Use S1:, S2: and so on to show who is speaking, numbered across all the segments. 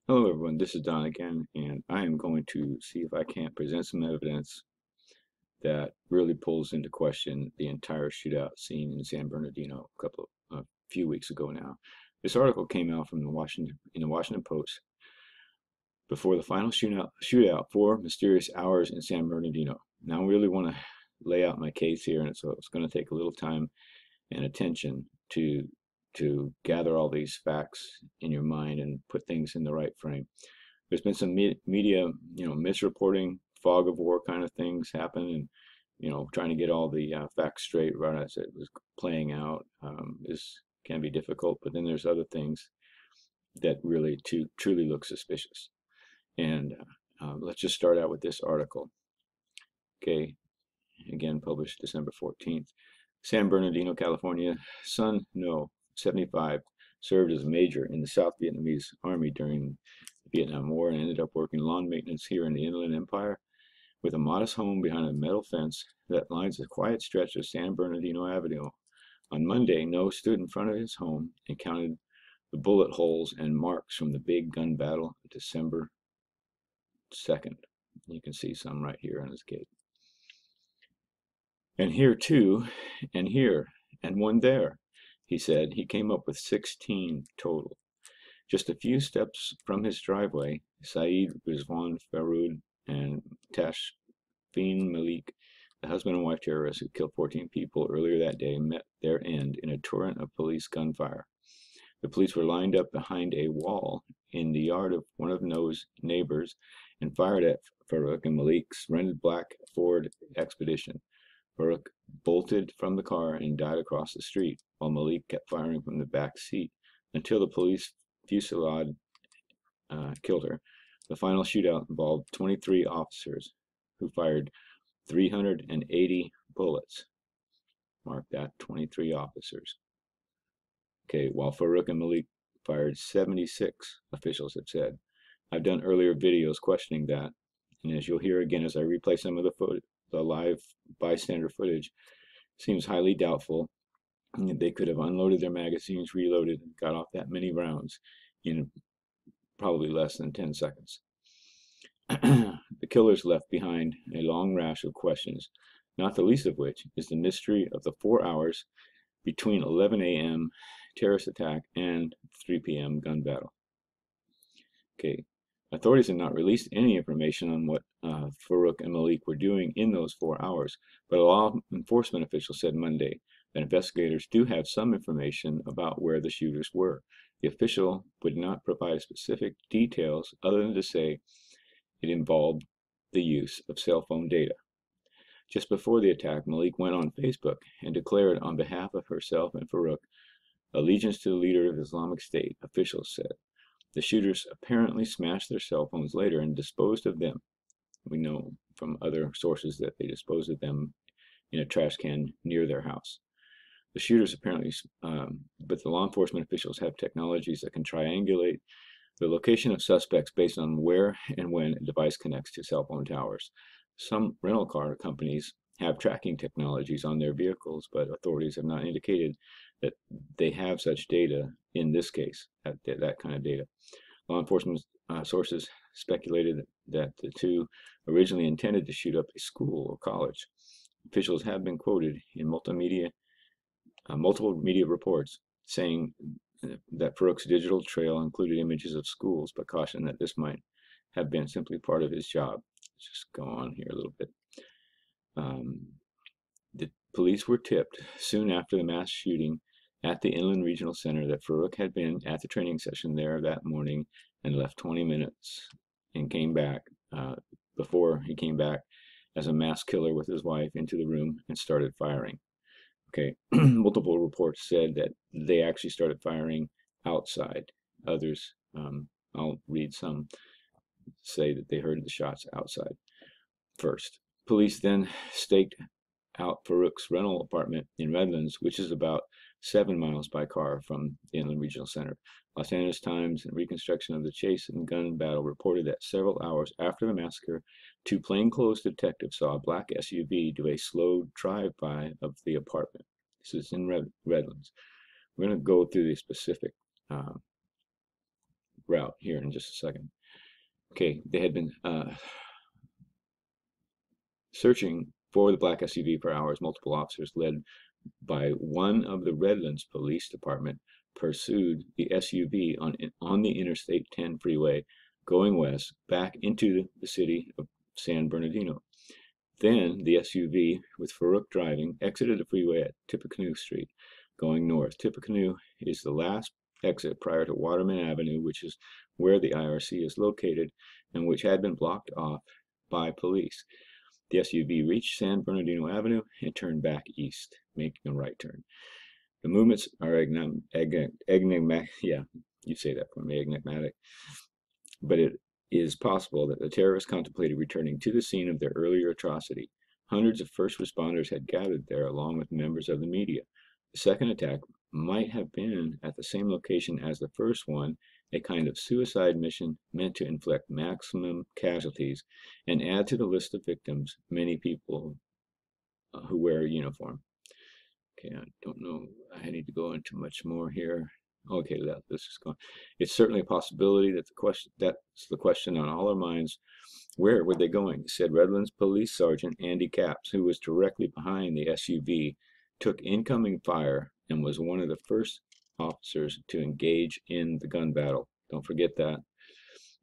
S1: Hello everyone, this is Don again, and I am going to see if I can't present some evidence that really pulls into question the entire shootout scene in San Bernardino a few weeks ago now. This article came out from the Washington Post before the final shootout, 4 mysterious hours in San Bernardino. Now I really want to lay out my case here, and so it's going to take a little time and attention to gather all these facts in your mind and put things in the right frame. There's been some media, misreporting, fog of war kind of things happen, and trying to get all the facts straight right as it was playing out is can be difficult. But then there's other things that really truly look suspicious. And let's just start out with this article. Okay, again published December 14th. San Bernardino, California. Son No, 75, served as a major in the South Vietnamese Army during the Vietnam War and ended up working lawn maintenance here in the Inland Empire. With a modest home behind a metal fence that lines a quiet stretch of San Bernardino Avenue. On Monday, No stood in front of his home and counted the bullet holes and marks from the big gun battle December 2nd. You can see some right here on his gate. And here too, and here, and one there, he said. He came up with 16 total. Just a few steps from his driveway, Saeed Rizwan Farood and Tashfeen Malik, the husband and wife terrorists who killed 14 people earlier that day, met their end in a torrent of police gunfire. The police were lined up behind a wall in the yard of one of No's neighbors and fired at Farouk and Malik's rented black Ford Expedition. Farouk bolted from the car and died across the street, while Malik kept firing from the back seat until the police fusillade killed her. The final shootout involved 23 officers who fired 380 bullets. Mark that, 23 officers. Okay, while Farouk and Malik fired 76, officials have said. I've done earlier videos questioning that, and as you'll hear again as I replay some of the live bystander footage, seems highly doubtful they could have unloaded their magazines, reloaded, and got off that many rounds in probably less than 10 seconds. The killers left behind a long rash of questions, not the least of which is the mystery of the 4 hours between 11 a.m. terrorist attack and 3 p.m. gun battle. Okay, authorities have not released any information on what Farouk and Malik were doing in those 4 hours, but a law enforcement official said Monday that investigators do have some information about where the shooters were. The official would not provide specific details other than to say it involved the use of cell phone data. Just before the attack, Malik went on Facebook and declared on behalf of herself and Farouk allegiance to the leader of Islamic State, officials said. The shooters apparently smashed their cell phones later and disposed of them. We know from other sources that they disposed of them in a trash can near their house. The shooters apparently, but the law enforcement officials have technologies that can triangulate the location of suspects based on where and when a device connects to cell phone towers. Some rental car companies have tracking technologies on their vehicles, but authorities have not indicated that they have such data in this case, that kind of data. Law enforcement sources speculated that the two originally intended to shoot up a school or college. Officials have been quoted in multiple media reports saying that Farouk's digital trail included images of schools, but cautioned that this might have been simply part of his job. Let's just go on here a little bit. The police were tipped soon after the mass shooting at the Inland Regional Center that Farouk had been at the training session there that morning and left 20 minutes and came back before he came back as a mass killer with his wife into the room and started firing. Okay, multiple reports said that they actually started firing outside. Others, I'll read some, say that they heard the shots outside first. Police then staked out Farouk's rental apartment in Redlands, which is about 7 miles by car from the Inland Regional Center. Los Angeles Times and reconstruction of the chase and gun battle reported that several hours after the massacre, two plainclothes detectives saw a black SUV do a slow drive-by of the apartment. This is in Redlands. We're going to go through the specific route here in just a second. Okay, they had been searching for the black SUV for hours. Multiple officers, led by one of the Redlands Police Department, pursued the SUV on the Interstate 10 freeway going west back into the city of San Bernardino. Then the SUV, with Farouk driving, exited the freeway at Tippecanoe Street, going north. Tippecanoe is the last exit prior to Waterman Avenue, which is where the IRC is located and which had been blocked off by police. The SUV reached San Bernardino Avenue and turned back east, making a right turn. The movements are enigmatic. Yeah, you say that for me, enigmatic. But it is possible that the terrorists contemplated returning to the scene of their earlier atrocity. Hundreds of first responders had gathered there along with members of the media. The second attack might have been at the same location as the first one, a kind of suicide mission meant to inflict maximum casualties and add to the list of victims many people who wear a uniform. Okay, I don't know. I need to go into much more here. Okay, this is going. It's certainly a possibility that that's the question on all our minds. Where were they going? Said Redlands Police Sergeant Andy Capps, who was directly behind the SUV, took incoming fire and was one of the first officers to engage in the gun battle. Don't forget that.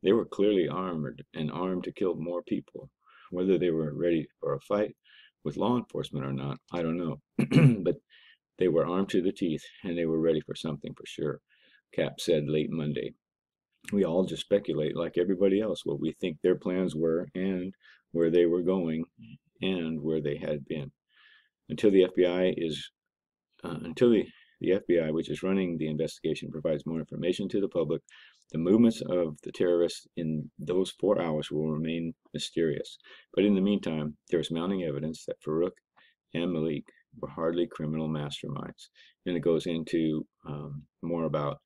S1: They were clearly armored and armed to kill more people. Whether they were ready for a fight with law enforcement or not, I don't know. But they were armed to the teeth, and they were ready for something for sure, Cap said late Monday. We all just speculate, like everybody else, what we think their plans were and where they were going and where they had been. Until the FBI is, until the FBI, which is running the investigation, provides more information to the public, the movements of the terrorists in those 4 hours will remain mysterious. But in the meantime, there is mounting evidence that Farouk and Malik were hardly criminal masterminds. And it goes into more about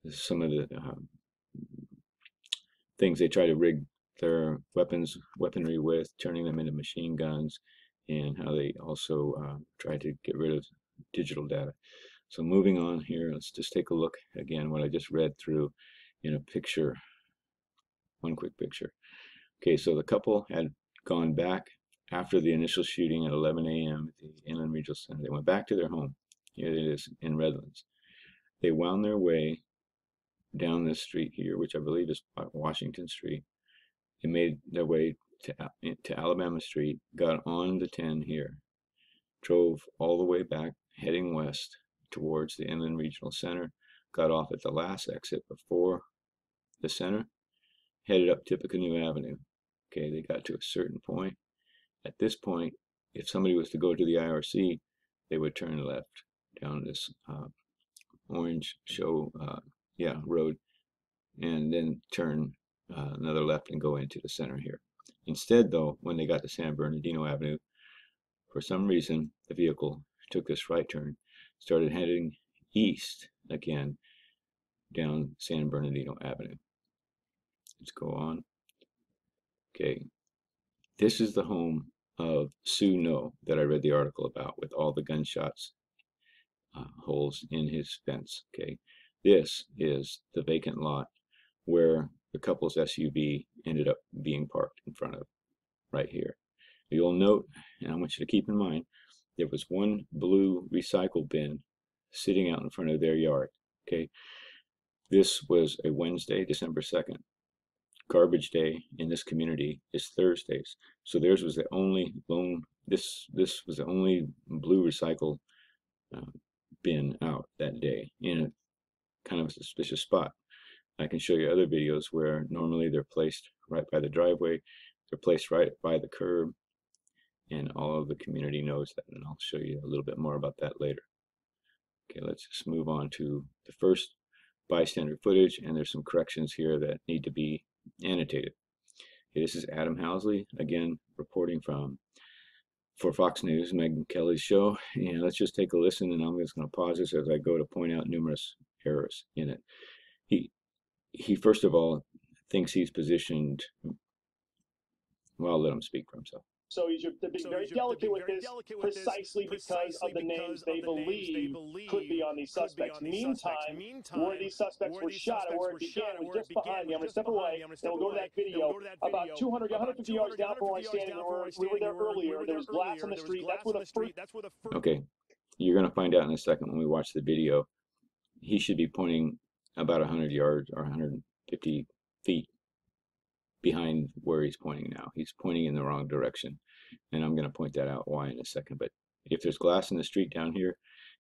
S1: some of the things they try to rig their weaponry with, turning them into machine guns, and how they also try to get rid of digital data. So moving on here, let's just take a look again what I just read through in a picture, one quick picture. Okay, so the couple had gone back after the initial shooting at 11 a.m. at the Inland Regional Center. They went back to their home. Here it is in Redlands. They wound their way down this street here, which I believe is Washington Street. They made their way to Alabama Street, got on the 10 here, drove all the way back, heading west towards the Inland Regional Center, got off at the last exit before the center, headed up Tippecanoe Avenue. Okay, they got to a certain point. At this point, if somebody was to go to the IRC, they would turn left down this orange road, and then turn another left and go into the center here. Instead, though, when they got to San Bernardino Avenue, for some reason, the vehicle took this right turn, started heading east again down San Bernardino Avenue. Let's go on. Okay, this is the home of Sue No that I read the article about, with all the gunshots holes in his fence. Okay, this is the vacant lot where the couple's SUV ended up being parked in front of, right here. You'll note, and I want you to keep in mind, there was one blue recycle bin sitting out in front of their yard. Okay, this was a Wednesday, December 2nd. Garbage day in this community is Thursdays, so theirs was the only this was the only blue recycle bin out that day in a kind of a suspicious spot. I can show you other videos where normally they're placed right by the driveway, they're placed right by the curb, and all of the community knows that, and I'll show you a little bit more about that later. Okay, let's just move on to the first bystander footage, and there's some corrections here that need to be annotated. Okay, this is Adam Housley, again, reporting for Fox News, Megyn Kelly's show, and let's just take a listen, and I'm just going to pause this as I go to point out numerous errors in it. He first of all thinks he's positioned, well, I'll let him speak for himself.
S2: So they're being very delicate with this, precisely because of the names they believe could be on these suspects. Meantime, where these suspects were shot and where it began was just behind me. I'm going to step away, and we'll go to that video. About 200, 150 yards down from where I'm standing, we were there earlier. There was glass on the street. That's where the first...
S1: Okay, you're going to find out in a second when we watch the video. He should be pointing about 100 yards or 150 feet behind where he's pointing now. He's pointing in the wrong direction, and I'm going to point that out why in a second. But if there's glass in the street down here,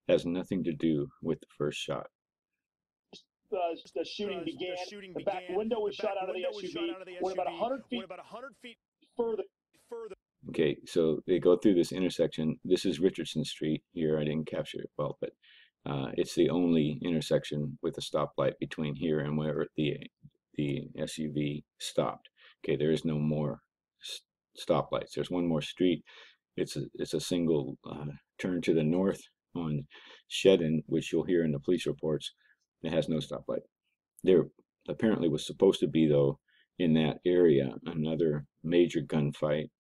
S1: it has nothing to do with the first shot.
S2: The shooting began. The back window was shot out of the SUV. Went about 100 feet further.
S1: Okay, so they go through this intersection. This is Richardson Street here. I didn't capture it well, but it's the only intersection with a stoplight between here and where the SUV stopped. Okay, there is no more stoplights. There's one more street. It's a single turn to the north on Shedden, which you'll hear in the police reports. It has no stoplight. There apparently was supposed to be, though, in that area, another major gunfight.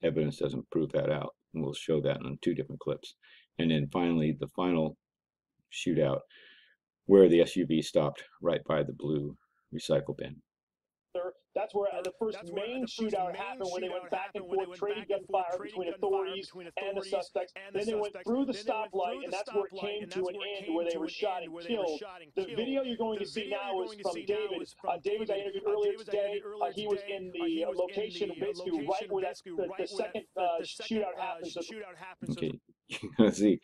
S1: Evidence doesn't prove that out, and we'll show that on 2 different clips. And then finally, the final shootout, where the SUV stopped right by the blue recycle bin.
S2: That's where the first main shootout happened, where they went back and forth, trading gunfire between authorities and the suspects. Then they went through the stoplight, and that's where it came to an end, where they were shot and killed. The video you're going to see now is from David. David, I interviewed earlier today. He was in the location, basically right where the second shootout happened.
S1: Okay, you can see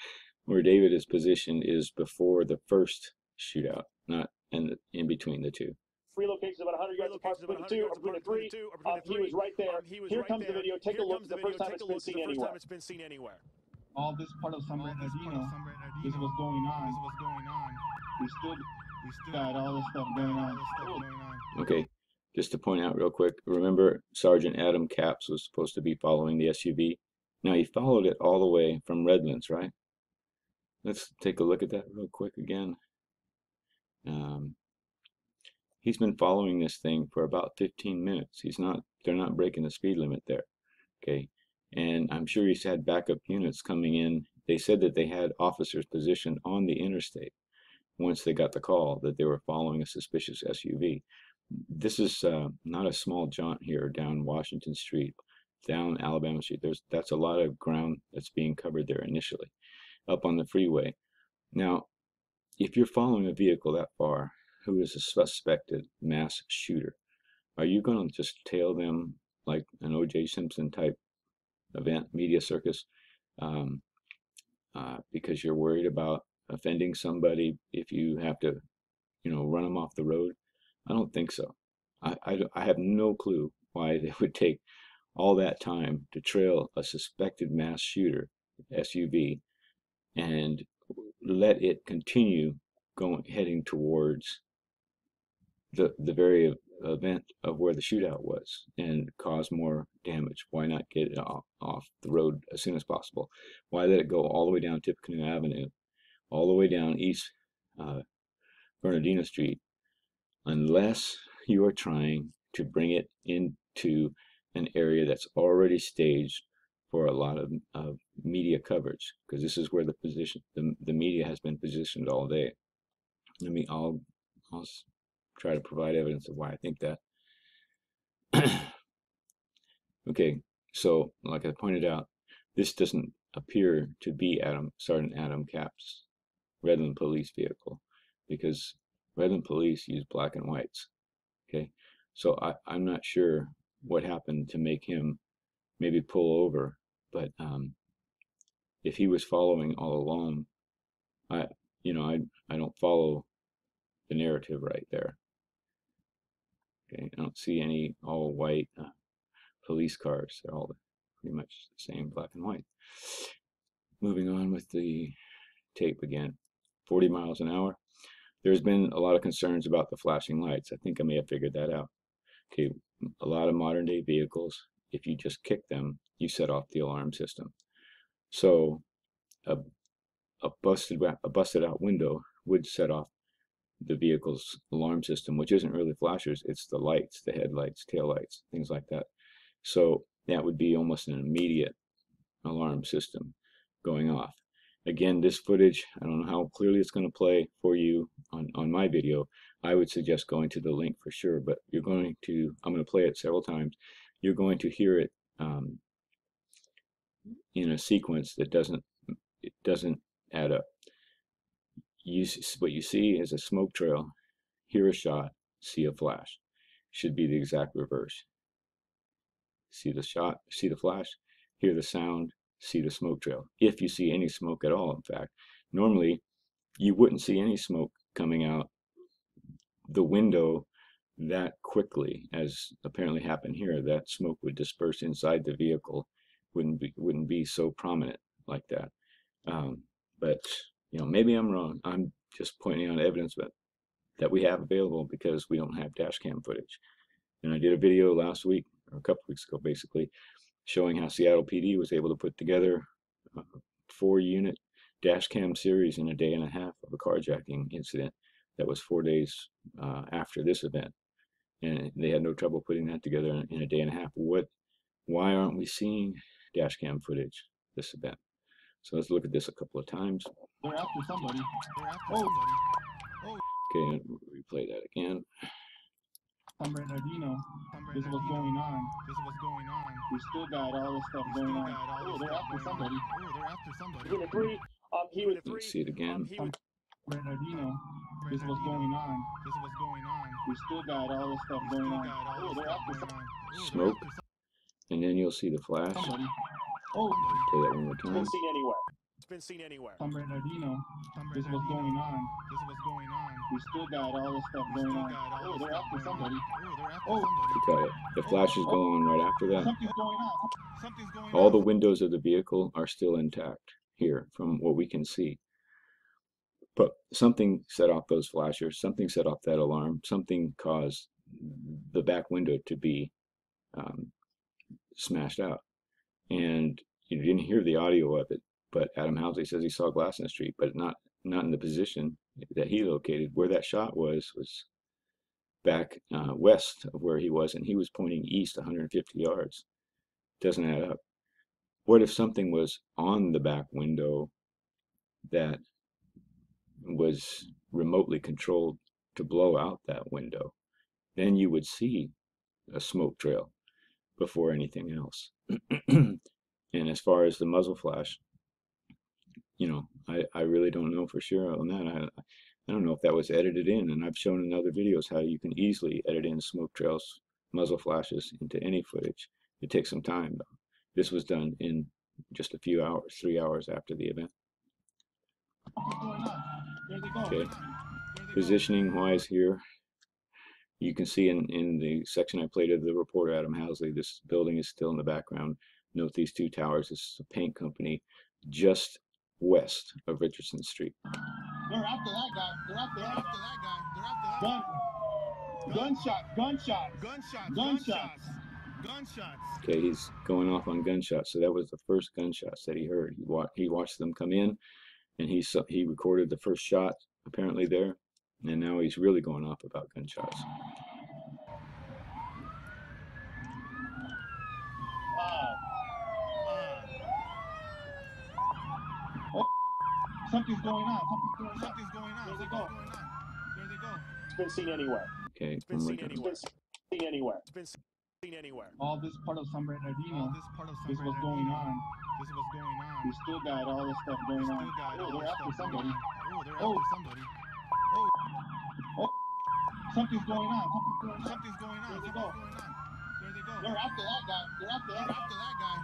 S1: where David is positioned is before the first shootout, not in between the two.
S2: 3 locations about 100 yards apart between the 2, or between the 3. He was right there. Here comes the video. Take a look. It's the first time it's been seen anywhere.
S3: All this part of San Bernardino, this is what's going on. We still got all this stuff going on.
S1: Okay, just to point out real quick, remember Sergeant Adam Capps was supposed to be following the SUV. Now he followed it all the way from Redlands, right? Let's take a look at that real quick again. He's been following this thing for about 15 minutes. They're not breaking the speed limit there. Okay. And I'm sure he's had backup units coming in. They said that they had officers positioned on the interstate once they got the call that they were following a suspicious SUV. This is not a small jaunt here down Washington Street, down Alabama Street. That's a lot of ground that's being covered there initially, up on the freeway. Now, if you're following a vehicle that far, who is a suspected mass shooter, are you going to just tail them like an O.J. Simpson type event, media circus, because you're worried about offending somebody if you have to, run them off the road? I don't think so. I have no clue why they would take all that time to trail a suspected mass shooter SUV and let it continue heading towards the very event of where the shootout was and cause more damage. Why not get it off the road as soon as possible? Why let it go all the way down Tippecanoe Avenue, all the way down East Bernadino Street, unless you are trying to bring it into an area that's already staged for a lot of media coverage, because this is where the media has been positioned all day. I'll try to provide evidence of why I think that. Okay, so like I pointed out, this doesn't appear to be Sergeant Adam Capps' Redland police vehicle, because Redland police use black and whites. Okay, so I'm not sure what happened to make him maybe pull over, but if he was following all along, I don't follow the narrative right there. Okay, I don't see any all white police cars. They're all pretty much the same, black and white. Moving on with the tape again. 40 miles an hour. There's been a lot of concerns about the flashing lights. I think I may have figured that out. Okay, a lot of modern day vehicles, if you just kick them, you set off the alarm system. So a busted out window would set off the vehicle's alarm system, which isn't really flashers, it's the lights, the headlights, tail lights, things like that. So that would be almost an immediate alarm system going off. Again, this footage, I don't know how clearly it's going to play for you on my video. I would suggest going to the link for sure, but I'm going to play it several times. You're going to hear it in a sequence that doesn't add up. What you see is a smoke trail, hear a shot, see a flash. Should be the exact reverse. See the shot, see the flash, hear the sound, see the smoke trail. If you see any smoke at all, in fact. Normally, you wouldn't see any smoke coming out the window that quickly, as apparently happened here. That smoke would disperse inside the vehicle, wouldn't be so prominent like that. But you know, maybe I'm wrong. I'm just pointing out evidence that we have available because we don't have dash cam footage. And I did a video last week, or a couple weeks ago, basically, showing how Seattle PD was able to put together a 4-unit dash cam series in a day and a half of a carjacking incident that was 4 days after this event. And they had no trouble putting that together in a day and a half. Why aren't we seeing dash cam footage this event? So let's look at this a couple of times.
S3: They're after somebody.
S1: Okay, replay that again.
S3: San Bernadino. This is what's going on. We still got all this stuff going on. Oh, they're after somebody.
S2: Unit 3, he was.
S1: Let's see it again.
S3: San Bernadino. This is what's going on. We still got all this stuff going on. Oh, they're after somebody.
S1: Smoke. And then you'll see the flash.
S3: Somebody. Oh,
S1: Play that one more time.
S2: Been seen anywhere.
S4: It's been seen anywhere.
S3: San Bernadino. This is what's going on. We still got all this stuff going on. Oh, they're after somebody. Oh,
S1: Look at it. The flashes go on right after that.
S3: something's going on.
S1: All the windows of the vehicle are still intact here from what we can see. But something set off those flashers, something set off that alarm, something caused the back window to be smashed out. And you didn't hear the audio of it, but Adam Housley says he saw glass in the street, but not in the position that he located. Where that shot was back west of where he was, and he was pointing east 150 yards. Doesn't add up. What if something was on the back window that was remotely controlled to blow out that window? Then you would see a smoke trail before anything else. And as far as the muzzle flash, you know, I really don't know for sure on that. I don't know if that was edited in, and I've shown in other videos how you can easily edit in smoke trails, muzzle flashes into any footage. It takes some time, though. This was done in just a few hours, 3 hours after the event. Okay, positioning wise here, you can see in the section I played of the reporter Adam Housley, this building is still in the background. Note these 2 towers. This is a paint company just west of Richardson Street.
S3: They're after that guy. They're after that guy. Gunshots.
S1: Okay, he's going off on gunshots. So that was the first gunshots that he heard. He watched them come in, and he recorded the first shot apparently there, and now he's really going off about gunshots.
S3: Something's going on. Where's it go?
S2: It's been seen anywhere.
S1: Okay,
S4: It's been seen
S2: It's
S4: anywhere.
S2: been seen anywhere.
S4: It's been seen anywhere.
S3: All this part of San Bernardino. This is what's going on. We still got all this stuff going on. Oh, they're after somebody. Oh, something's going on. Where's it go? They're after that guy. They're after that guy.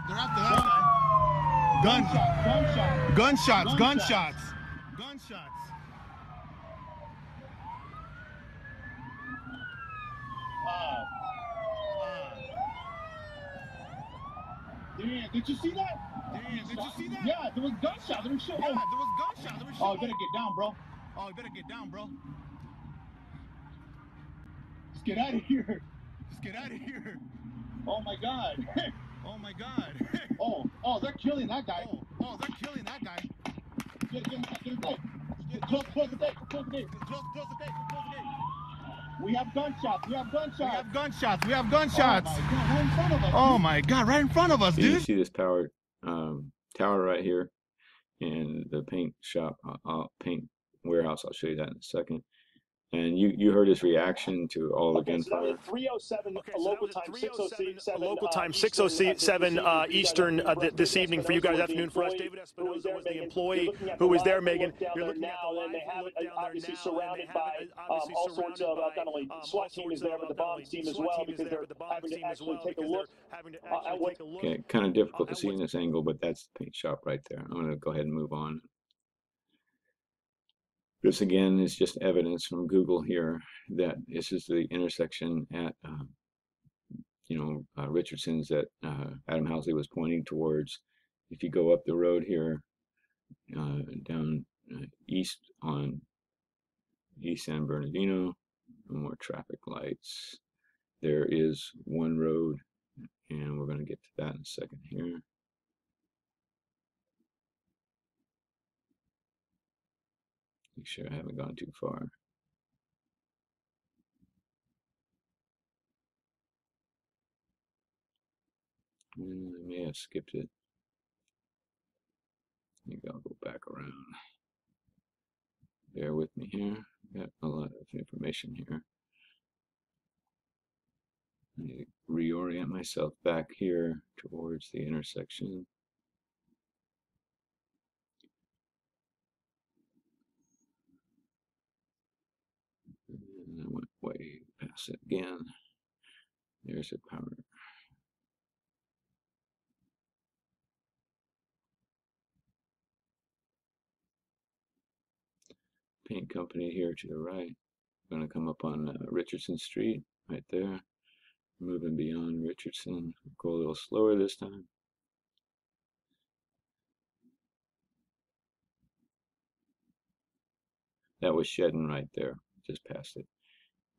S3: Gunshots. Yeah, did you see that? Yeah, there was gunshot. There was shit. Oh, you better get down, bro. Let's get out of here. Oh my God. Oh, they're killing that guy. Get him. Close the gate. We have gunshots. We have gunshots.
S5: We have gunshots. We have gunshots.
S3: Oh my God, right in front of us.
S5: Oh my God, right in front of us,
S1: And you
S5: dude.
S1: see this tower right here, and the paint shop, paint warehouse. I'll show you that in a second. And you heard his reaction to all the
S2: Okay, so that was
S1: gunfire.
S2: at 3:07
S4: Okay, so that
S2: local
S4: was at
S2: time,
S4: 3:07
S2: 6:07
S4: local time,
S2: Eastern,
S4: 6:07 Eastern this evening for you guys, afternoon for us. David
S2: who was
S4: Espinoza
S2: there,
S4: was the
S2: Megan.
S4: employee
S2: You're looking at
S4: who
S2: the
S4: was there,
S2: live
S4: Megan.
S2: look down
S4: You're
S2: there
S4: looking at the
S2: now, and
S4: live
S2: they have
S4: look
S2: it
S4: down there
S2: obviously
S4: now, and they
S2: surrounded
S4: have
S2: by
S4: it obviously
S2: all sorts
S4: surrounded
S2: of
S4: by
S2: not only
S4: all
S2: SWAT team
S4: sorts
S2: is there, but
S4: of
S2: the
S4: not
S2: bomb
S4: only
S2: team as
S4: SWAT
S2: well,
S4: team is
S2: because
S4: there,
S2: they're
S4: but the bomb
S2: having to
S4: team as
S2: actually
S4: well,
S2: take a
S4: because
S2: look
S4: they're having to
S2: at
S4: actually
S2: what.
S4: take a look
S1: Okay, kind of difficult to
S4: at
S1: see in
S4: what's.
S1: this angle, but that's the paint shop right there. I'm going to go ahead and move on. This again is just evidence from Google here that this is the intersection at Richardson's that Adam Housley was pointing towards. If you go up the road here, down east on East San Bernardino, more traffic lights. There is one road, and we're going to get to that in a second here. Make sure I haven't gone too far. I may have skipped it. Maybe I'll go back around. Bear with me here. Got a lot of information here. I need to reorient myself back here towards the intersection. And I went way past it again. There's a power. Paint company here to the right. Going to come up on Richardson Street right there. Moving beyond Richardson. Go a little slower this time. That was shedding right there. Just past it.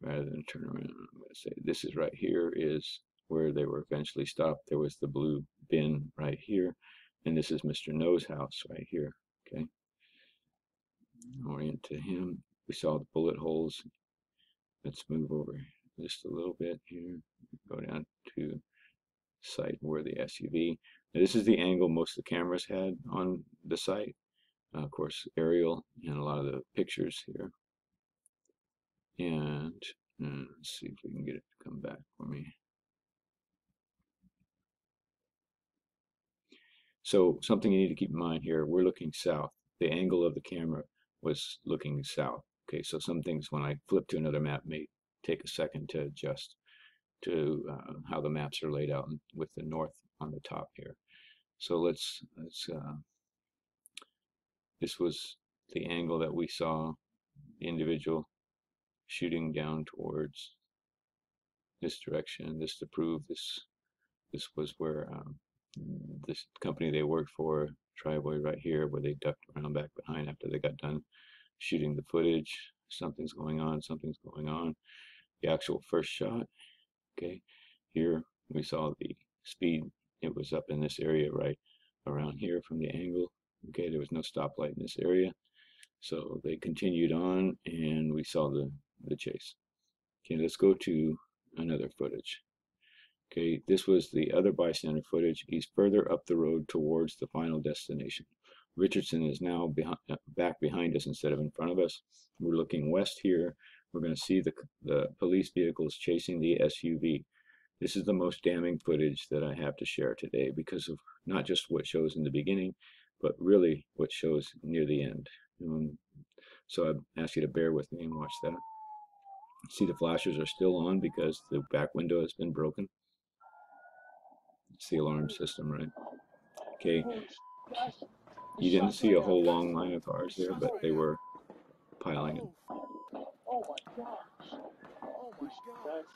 S1: Rather than turn around, I'm going to say this is right here is where they were eventually stopped. There was the blue bin right here. And this is Mr. No's house right here. Okay. Orient to him. We saw the bullet holes. Let's move over just a little bit here. Go down to site where the SUV. Now, this is the angle most of the cameras had on the site. Of course, aerial and a lot of the pictures here. And let's see if we can get it to come back for me. So something you need to keep in mind here, we're looking south. The angle of the camera was looking south. Okay, so some things when I flip to another map may take a second to adjust to how the maps are laid out with the north on the top here. So let's this was the angle that we saw the individual shooting down towards this direction. This to prove this was where this company they worked for, driveway right here, where they ducked around back behind after they got done shooting the footage. Something's going on, something's going on. The actual first shot, okay, here we saw the speed. It was up in this area right around here from the angle. Okay, there was no stoplight in this area. So they continued on and we saw the chase. Okay, let's go to another footage. Okay, this was the other bystander footage. He's further up the road towards the final destination. Richardson is now back behind us instead of in front of us. We're looking west here. We're going to see the police vehicles chasing the SUV. This is the most damning footage that I have to share today because of not just what shows in the beginning, but really what shows near the end. So I ask you to bear with me and watch that. See, the flashers are still on because the back window has been broken. It's the alarm system, right? Okay. You didn't see a whole long line of cars there, but they were piling in.
S2: Oh my gosh.
S4: Oh my gosh.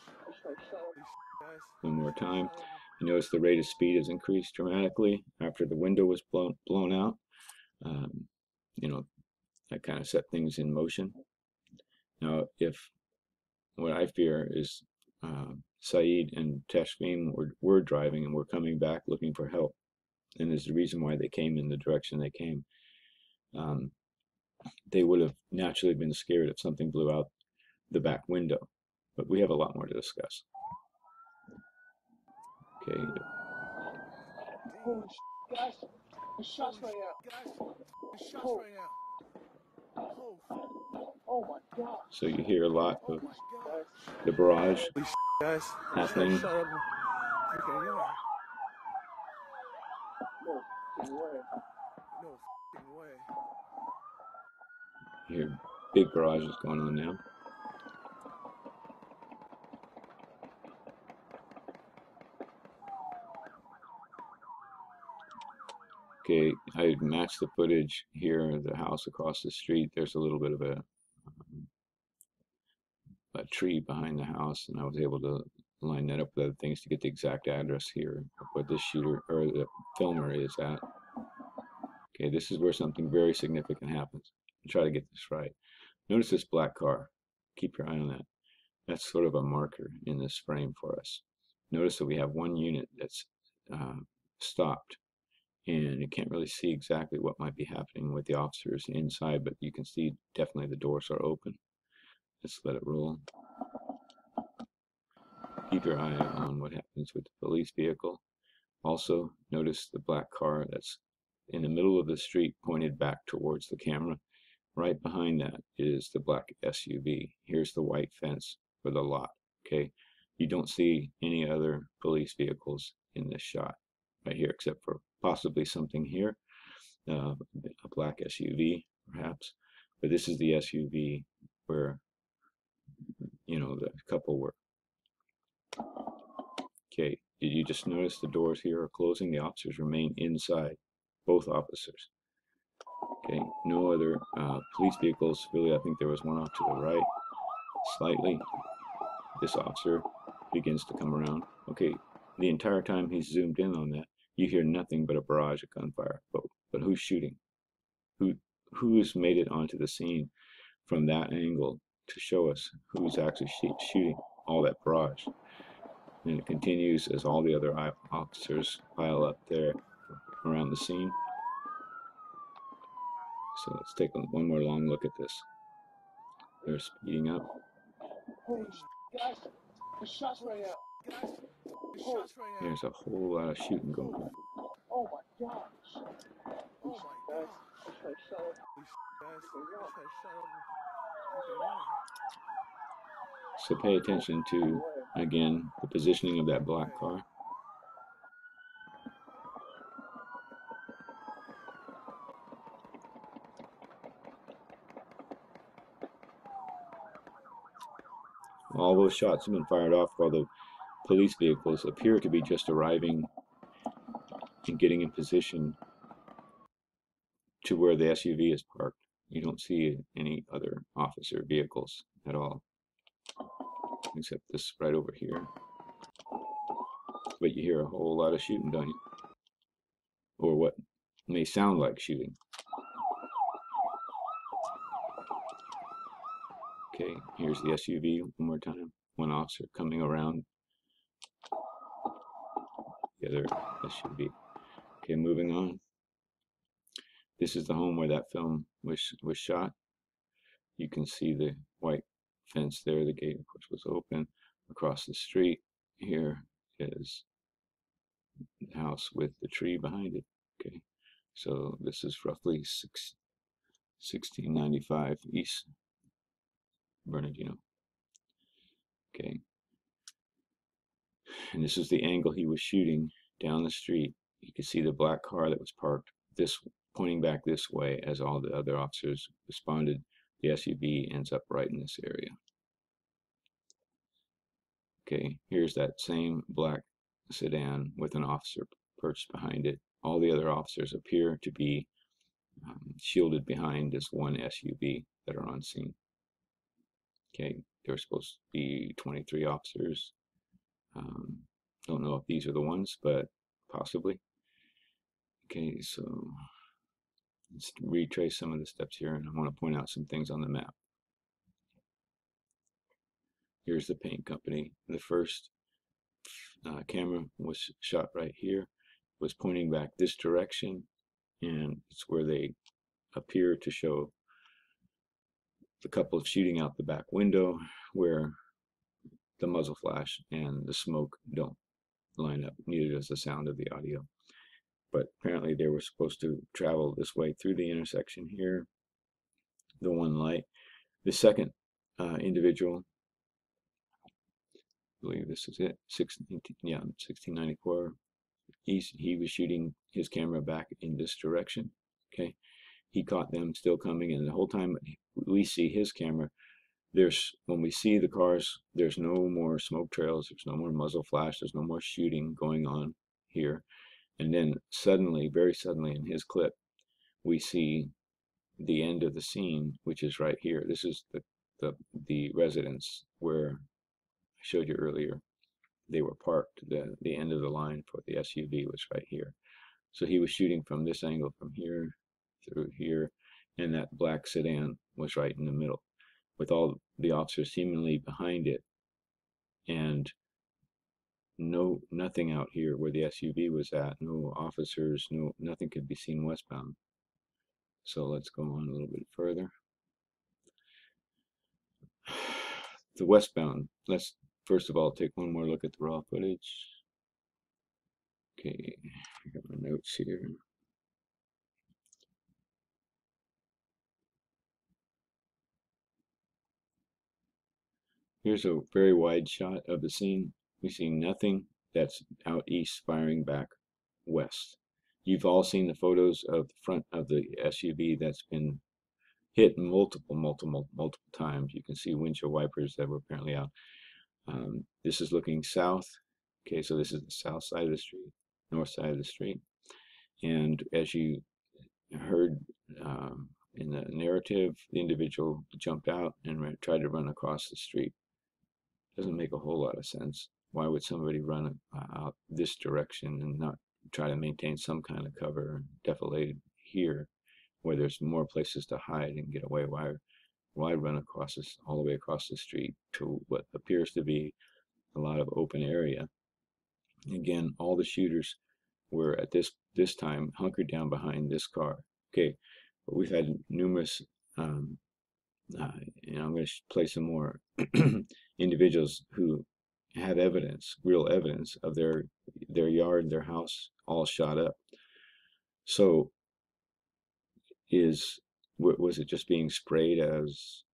S1: One more time. You notice the rate of speed has increased dramatically after the window was blown out. You know, that kind of set things in motion. Now, if what I fear is Saeed and Tashfim were driving and were coming back looking for help, and is the reason why they came in the direction they came. They would have naturally been scared if something blew out the back window. but we have a lot more to discuss. Okay.
S2: Holy shit, guys. There's shots right now. Oh my god.
S1: So you hear a lot of
S2: Guys.
S1: the barrage
S4: Guys,
S1: happening.
S4: shut up. Okay, yeah.
S2: No fucking way.
S4: No fucking way.
S1: You hear big barrages going on now. Okay, I matched the footage here, the house across the street. There's a little bit of a tree behind the house, and I was able to line that up with other things to get the exact address here of where this shooter or the filmer is at. Okay, this is where something very significant happens. I'll try to get this right. Notice this black car. Keep your eye on that. That's sort of a marker in this frame for us. Notice that we have one unit that's stopped, and you can't really see exactly what might be happening with the officers inside, but you can see definitely the doors are open. Let's let it roll. Keep your eye on what happens with the police vehicle. Also, notice the black car that's in the middle of the street pointed back towards the camera. Right behind that is the black SUV. Here's the white fence for the lot, okay? You don't see any other police vehicles in this shot right here, except for possibly something here, a black SUV perhaps, but this is the SUV where, you know, the couple were. Okay, did you just notice the doors here are closing? The officers remain inside, both officers. Okay, no other police vehicles. Really, I think there was one off to the right, slightly. This officer begins to come around. Okay, the entire time he's zoomed in on that, you hear nothing but a barrage of gunfire. But who's shooting? Who's made it onto the scene from that angle to show us who's actually shooting all that barrage? And it continues as all the other officers pile up there around the scene. So let's take one more long look at this. They're speeding up.
S2: Holy shit, guys. There's shots right now.
S1: There's a whole lot of shooting going on.
S2: Oh my gosh. Oh my god. Okay, shut up.
S1: So pay attention to, again, the positioning of that black car. All those shots have been fired off while the police vehicles appear to be just arriving and getting in position to where the SUV is parked. You don't see any other officer vehicles at all, except this right over here. But you hear a whole lot of shooting, don't you? Or what may sound like shooting. Okay, here's the SUV one more time. One officer coming around the other SUV. Okay, moving on. This is the home where that film was shot. You can see the white fence there. The gate, of course, was open. Across the street here is the house with the tree behind it. Okay, so this is roughly 1695 East Bernadino. Okay, and this is the angle he was shooting down the street. You can see the black car that was parked pointing back this way as all the other officers responded. The SUV ends up right in this area. Okay, here's that same black sedan with an officer perched behind it. All the other officers appear to be shielded behind this one SUV that are on scene. Okay, there were supposed to be 23 officers. Don't know if these are the ones, but possibly. Okay, so let's retrace some of the steps here, and I want to point out some things on the map. Here's the paint company. The first camera was shot right here, was pointing back this direction, and it's where they appear to show the couple shooting out the back window, where the muzzle flash and the smoke don't line up. Neither does the sound of the audio. But apparently they were supposed to travel this way through the intersection here. The one light. The second individual, I believe this is it, 1694. He was shooting his camera back in this direction. Okay, he caught them still coming, and the whole time we see his camera, when we see the cars, there's no more smoke trails, there's no more muzzle flash, there's no more shooting going on here. And then suddenly, very suddenly in his clip, we see the end of the scene, which is right here. This is the residence where I showed you earlier. They were parked. The end of the line for the SUV was right here. So he was shooting from this angle, from here through here, and that black sedan was right in the middle, with all the officers seemingly behind it, and nothing out here where the SUV was at. No officers, nothing could be seen westbound. So let's go on a little bit further. The westbound. Let's first of all take one more look at the raw footage. Okay, I got my notes here. Here's a very wide shot of the scene. We see nothing that's out east firing back west. You've all seen the photos of the front of the SUV that's been hit multiple times. You can see windshield wipers that were apparently out. This is looking south. Okay, so this is the south side of the street, north side of the street. And as you heard in the narrative, the individual jumped out and tried to run across the street. Doesn't make a whole lot of sense. Why would somebody run out this direction and not try to maintain some kind of cover, defilade here where there's more places to hide and get away? Why run across this, all the way across the street to what appears to be a lot of open area? Again, all the shooters were at this time hunkered down behind this car. Okay, but we've had numerous I'm going to play some more individuals who have evidence, real evidence of their yard, their house, all shot up. So was it just being sprayed as,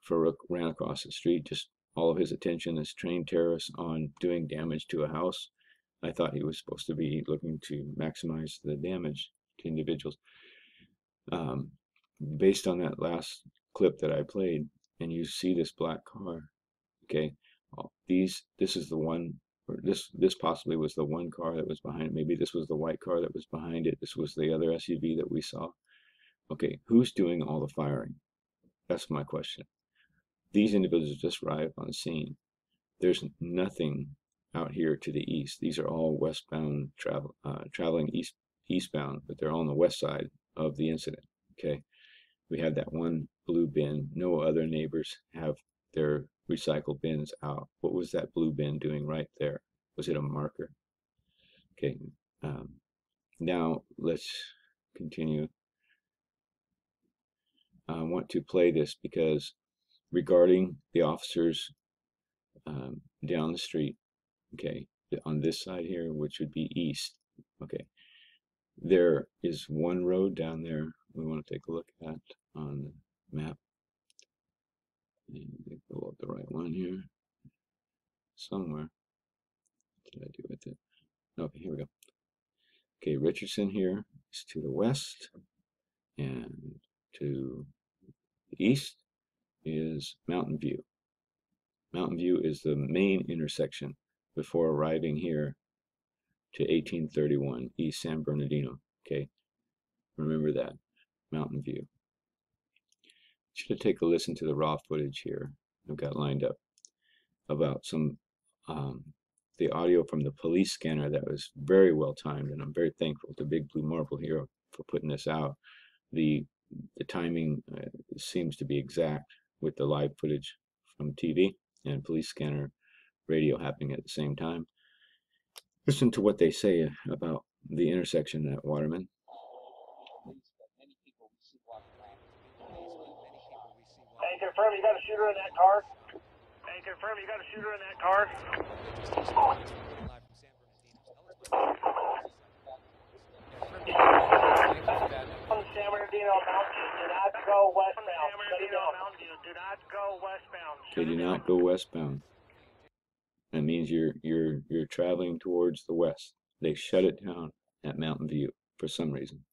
S1: Farouk ran across the street, just all of his attention as trained terrorists on doing damage to a house? I thought he was supposed to be looking to maximize the damage to individuals. Based on that last clip that I played, and you see this black car, okay, this is the one, or this possibly was the one car that was behind it. Maybe this was the white car that was behind it. This was the other SUV that we saw. Okay, who's doing all the firing? That's my question. These individuals just arrived on the scene. There's nothing out here to the east. These are all westbound traveling eastbound, but they're all on the west side of the incident. Okay, we had that one blue bin. No other neighbors have their recycle bins out. What was that blue bin doing right there? Was it a marker? Okay, now let's continue. I want to play this because regarding the officers down the street, okay, on this side here, which would be east, okay, there is one road down there we want to take a look at on the map. And go up the right one here somewhere. What did I do with it? Okay, here we go. Okay, Richardson here is to the west, and to the east is Mountain View. Mountain View is the main intersection before arriving here to 1831 East San Bernardino. Okay, remember that, Mountain View. Should take a listen to the raw footage here I've got lined up about some the audio from the police scanner that was very well timed, and I'm very thankful to Big Blue Marble here for putting this out. The timing seems to be exact with the live footage from TV and police scanner radio happening at the same time. Listen to what they say about the intersection at Waterman.
S2: Hey, confirm you got a shooter in that car?
S4: Hey,
S6: confirm you got a shooter in that car?
S2: From San Bernardino Mountain, do not go westbound.
S6: Do not go westbound.
S1: Okay, do not go westbound. That means you're traveling towards the west. They shut it down at Mountain View for some reason.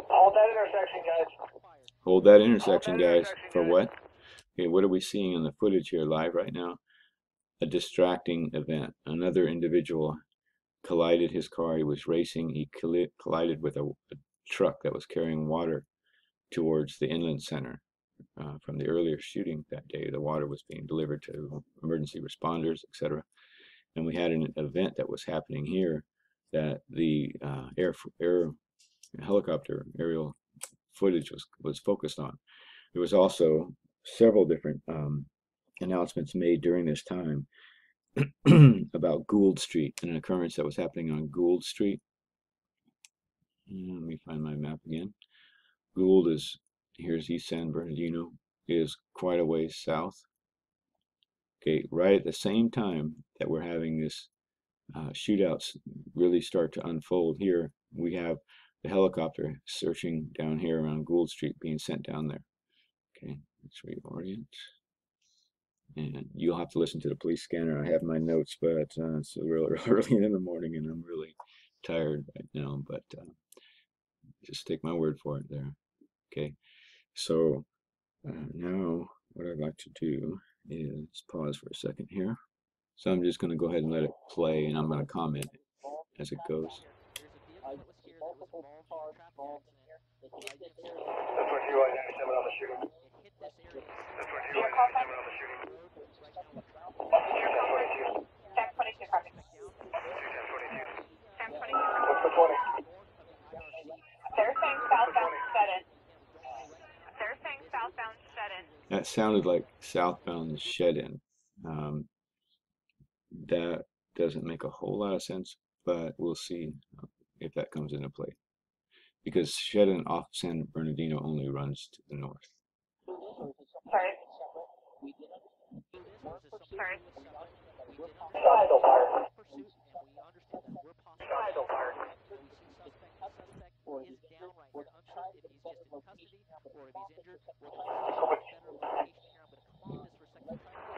S2: Hold that intersection, guys.
S1: Hold that intersection, guys. For what? Okay, what are we seeing in the footage here live right now? A distracting event. Another individual collided his car. He was racing. He collided with a truck that was carrying water towards the inland center. From the earlier shooting that day, the water was being delivered to emergency responders, etc. And we had an event that was happening here that the helicopter aerial footage was focused on. There was also several different announcements made during this time about Gould Street, an occurrence that was happening on Gould Street. Let me find my map again. Gould is, here's East San Bernardino, is quite a ways south. Okay, right at the same time that we're having this shootouts really start to unfold here, we have the helicopter searching down here around Gould Street being sent down there. Okay, let's reorient. And you'll have to listen to the police scanner. I have my notes, but it's real early in the morning and I'm really tired right now, but just take my word for it there. Okay, so now what I'd like to do is pause for a second here. So I'm just going to go ahead and let it play, and I'm going to comment as it goes. That sounded like southbound shed-in. That doesn't make a whole lot of sense, but we'll see if that comes into play. Because shed-in off San Bernardino only runs to the north.
S7: Sorry.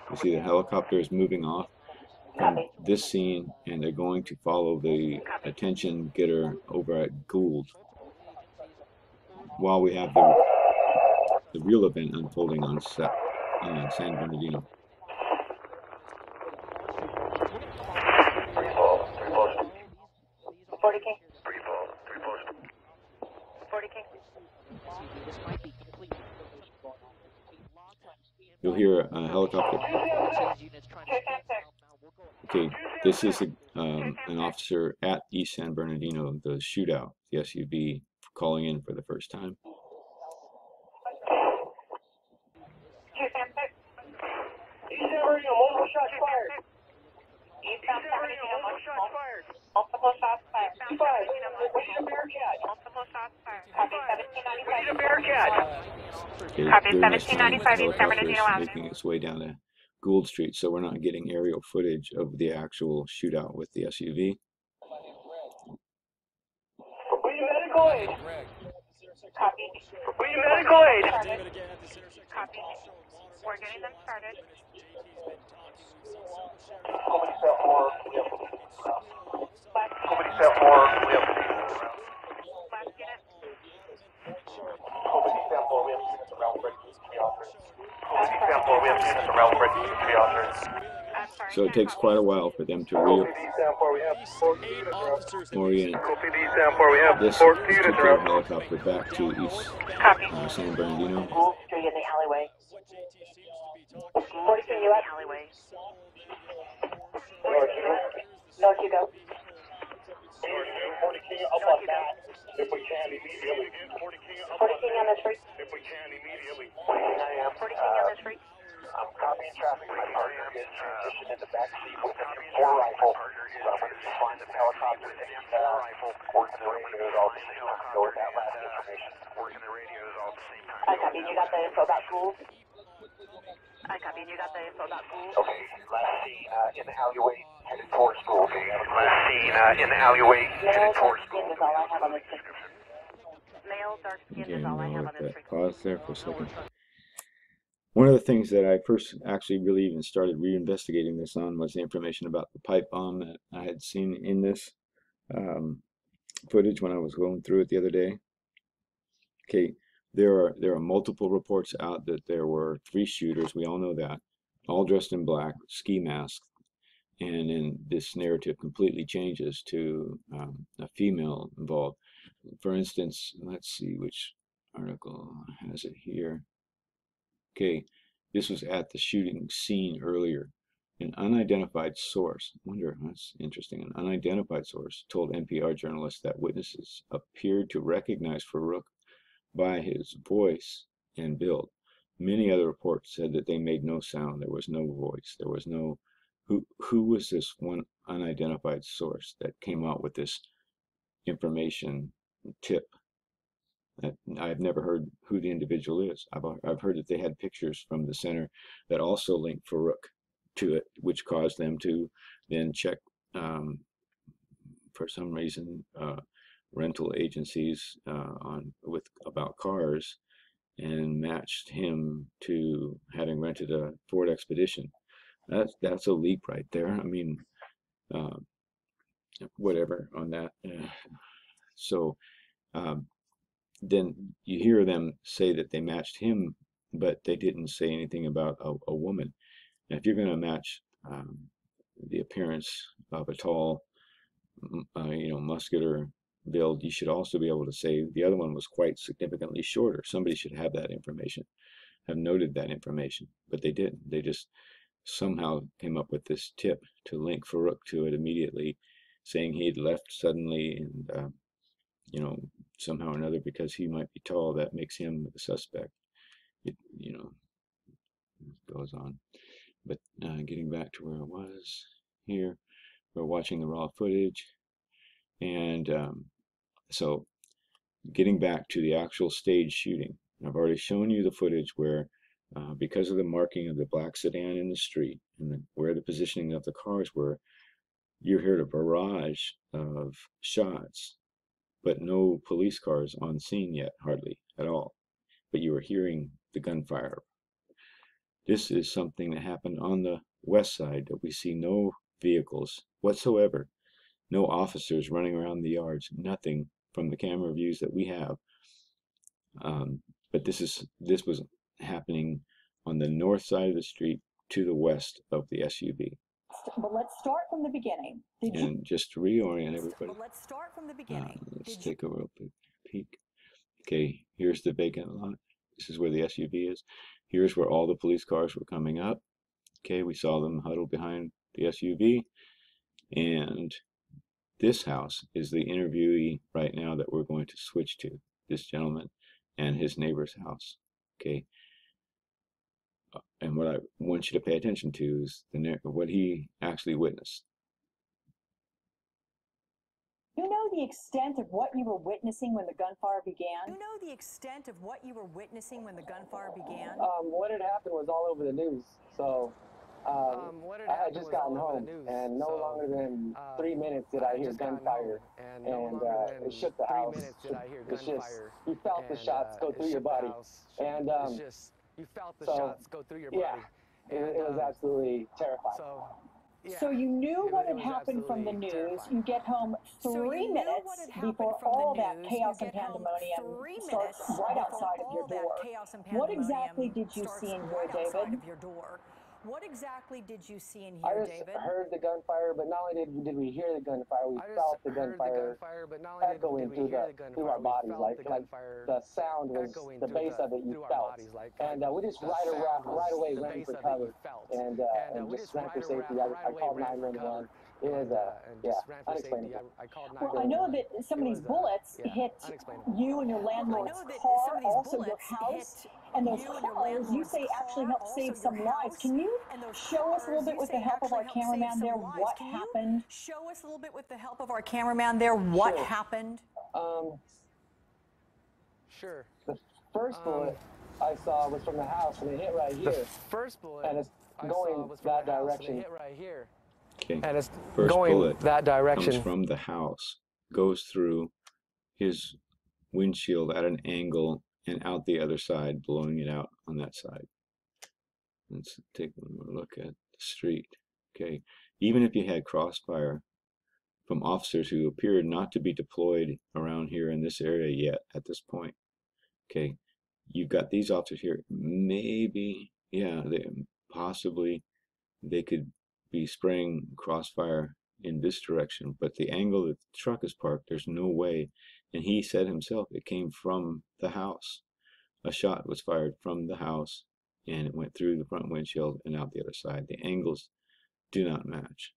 S1: You see the helicopter is moving off from this scene, and they're going to follow the attention getter over at Gould while we have the real event unfolding on San Bernardino. You'll hear a helicopter. Okay, this is an officer at East San Bernardino, the shootout, the SUV, calling in for the first time.
S7: Multiple shots fired.
S1: Okay, during this time, the helicopter is making its way down to Gould Street, so we're not getting aerial footage of the actual shootout with the SUV.
S2: Medical aid.
S7: Copy.
S2: Medical aid.
S7: Copy. We're getting them started.
S1: So it takes quite a while for them to reorient this particular helicopter back to East San Bernardino.
S7: Street in the alleyway. 40 in the alleyway. North you go.
S2: 40 King up on that, if we can immediately.
S7: 40 King on the street.
S2: If we can immediately.
S7: 40 King on the street.
S6: I'm copying traffic. My partner is transitioned in the back seat with an M4 rifle. So I'm going to be flying the helicopter and working the radios all at the same time. Go with that last information. Working the radios all at the same time.
S7: I copy. You got the info about schools? I copy. You got the info about schools?
S6: Okay, last seen in the alleyway headed towards school. Okay, last seen in the alleyway headed towards school.
S7: Is all I have on this description. Male, dark skin
S1: Okay,
S7: is
S1: I'm
S7: all I
S1: gonna
S7: have
S1: let
S7: on this
S1: that
S7: description.
S1: pause there for a second. One of the things that I first actually really even started reinvestigating this on was the information about the pipe bomb that I had seen in this footage when I was going through it the other day. Okay, there are multiple reports out that there were 3 shooters. We all know that, all dressed in black, ski masks, and then this narrative completely changes to a female involved. For instance, let's see which article has it here. Okay, this was at the shooting scene earlier. An unidentified source, wonder, that's interesting, an unidentified source told NPR journalists that witnesses appeared to recognize Farouk by his voice and build. Many other reports said that they made no sound, there was no voice, there was no... Who was this one unidentified source that came out with this information tip? I've never heard who the individual is. I've heard that they had pictures from the center that also linked Farouk to it, which caused them to then check, for some reason, rental agencies about cars, and matched him to having rented a Ford Expedition. That's a leap right there. I mean, whatever on that. So then you hear them say that they matched him, but they didn't say anything about a woman. And if you're going to match the appearance of a tall, muscular build, you should also be able to say the other one was quite significantly shorter. Somebody should have that information, have noted that information, but they didn't. They just somehow came up with this tip to link Farouk to it immediately, saying he had left suddenly, and somehow or another, because he might be tall, that makes him the suspect. It goes on. But getting back to where I was here, we're watching the raw footage, and so getting back to the actual stage shooting, I've already shown you the footage where, because of the marking of the black sedan in the street and where the positioning of the cars were, you heard a barrage of shots, but no police cars on scene yet, hardly at all. But you were hearing the gunfire. This is something that happened on the west side, that we see no vehicles whatsoever, no officers running around the yards, nothing from the camera views that we have. But this was happening on the north side of the street to the west of the SUV.
S8: But let's start from the beginning.
S1: Just to reorient everybody,
S8: But let's start from the beginning.
S1: let's take a real peek. Okay, here's the vacant lot. This is where the SUV is. Here's where all the police cars were coming up. Okay, we saw them huddled behind the SUV. And this house is the interviewee right now that we're going to switch to, this gentleman and his neighbor's house. Okay. And what I want you to pay attention to is what he actually witnessed.
S8: You know the extent of what you were witnessing when the gunfire began?
S9: You know the extent of what you were witnessing when the gunfire began?
S10: What had happened was all over the news. So I had just gotten home, and no longer than 3 minutes did I hear gunfire, and it shook the house. It's just, you felt the shots go through your body, and
S9: you felt the shots go through your body.
S10: Yeah, it was absolutely terrifying.
S8: So you knew what had happened from the news. You get home 3 minutes before all that chaos and pandemonium starts right outside of your door. What exactly did you see and hear, David?
S9: What exactly did you see and
S10: I
S9: hear,
S10: just
S9: David?
S10: heard the gunfire, but not only did we hear the gunfire, we felt the gunfire echoing through our bodies. Like the sound was, the bass of it you felt. And we just right away ran for cover and just ran for safety. I called 911. It was, unexplainable.
S8: Well, I know that some of these bullets hit you and your landlord's car, also your house. And those cars, you say, actually helped save some lives. Can you show us a little bit with the help of our cameraman there what happened?
S9: Show us a little bit with the help of our cameraman there what happened.
S10: Sure. The first bullet I saw was from the house, and it hit right here. The first bullet and it's going that direction. Hit right here.
S1: Okay.
S10: And it's
S1: First
S10: going
S1: bullet
S10: that direction.
S1: comes from the house, goes through his windshield at an angle and out the other side, blowing it out on that side. Let's take one more look at the street. Okay. Even if you had crossfire from officers who appeared not to be deployed around here in this area yet at this point. Okay, you've got these officers here. Maybe, yeah, possibly they could be spraying crossfire in this direction, but the angle that the truck is parked, there's no way. And he said himself, it came from the house. A shot was fired from the house, and it went through the front windshield and out the other side. The angles do not match.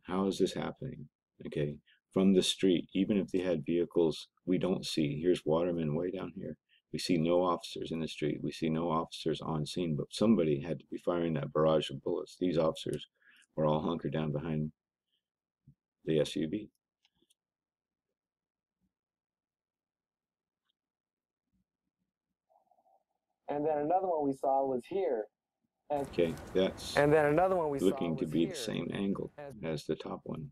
S1: How is this happening? Okay, from the street, even if they had vehicles we don't see. Here's Waterman way down here. We see no officers in the street. We see no officers on scene, but somebody had to be firing that barrage of bullets. These officers were all hunkered down behind the SUV.
S10: And then another one we saw was here.
S1: Okay, that's
S10: and then another one we
S1: looking
S10: saw
S1: to
S10: was
S1: be
S10: here.
S1: the same angle as the top one.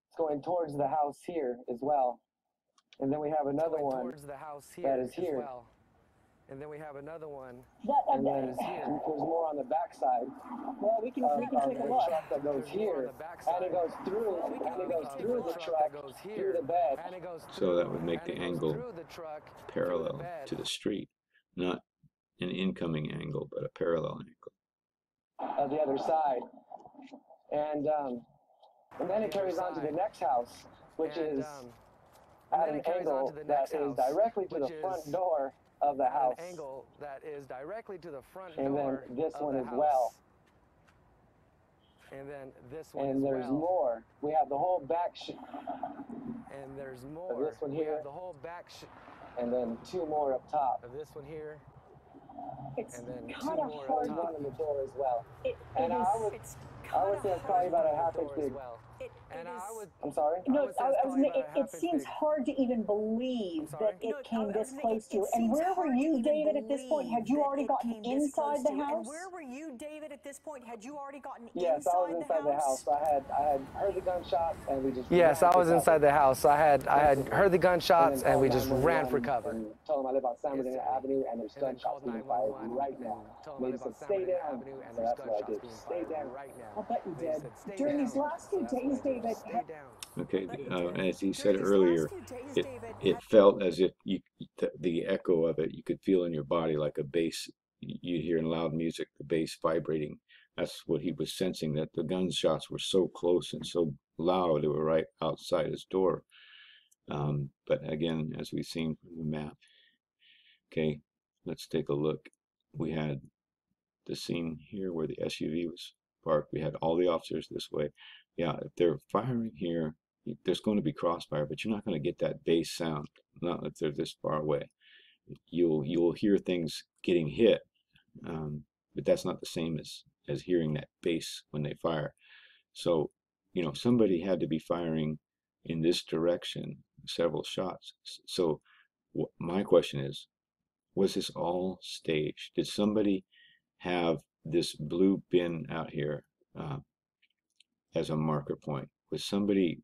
S10: It's going towards the house here as well. And then we have another one
S11: towards the house here
S10: that is here.
S11: as well. And then we have another one.
S10: And then there's more on the back side.
S8: Well, we can take a
S10: the
S8: look.
S10: truck that goes here, and it goes through, and it goes through the truck, through the bed.
S1: So that would make the angle parallel to the street, not an incoming angle, but a parallel angle.
S10: Of the other side. And then it carries on to the next house, which is at an angle that is directly to the front door of the house. And then this one as well.
S11: And then this one
S10: and there's more. We have the whole back
S11: and there's more.
S10: Of this one here.
S11: We have the whole back
S10: and then two more up top.
S11: Of this one here.
S8: It's
S11: and then
S8: kind of hard.
S10: One on the door as well.
S8: It
S10: and I would say it's probably about a half inch big. I'm sorry?
S8: No, it seems hard to even believe that it came this close to you. And where were you, David, at this point? Had you already gotten inside the house?
S9: And where were you, David, at this point? Had you already gotten
S10: yes, I was inside the house. I had heard the gunshots and we just
S11: Yes, I was inside the house. I had heard the gunshots and we just ran for cover.
S10: And told them I live on San Bernardino Avenue and there's gunshots being fired right now. And they just said, stay down. So that's what I did. Stay down.
S8: I'll bet you did. During these last few days, David.
S1: Okay, as he said earlier, it felt as if the echo of it, you could feel in your body like a bass. You hear in loud music, the bass vibrating. That's what he was sensing, that the gunshots were so close and so loud, they were right outside his door. But again, as we've seen from the map, okay, let's take a look. We had the scene here where the SUV was parked. We had all the officers this way. Yeah, if they're firing here, there's going to be crossfire, but you're not going to get that bass sound, not if they're this far away. You'll hear things getting hit, but that's not the same as hearing that bass when they fire. So, you know, somebody had to be firing in this direction, several shots. So my question is, was this all staged? Did somebody have this blue bin out here as a marker point? Did somebody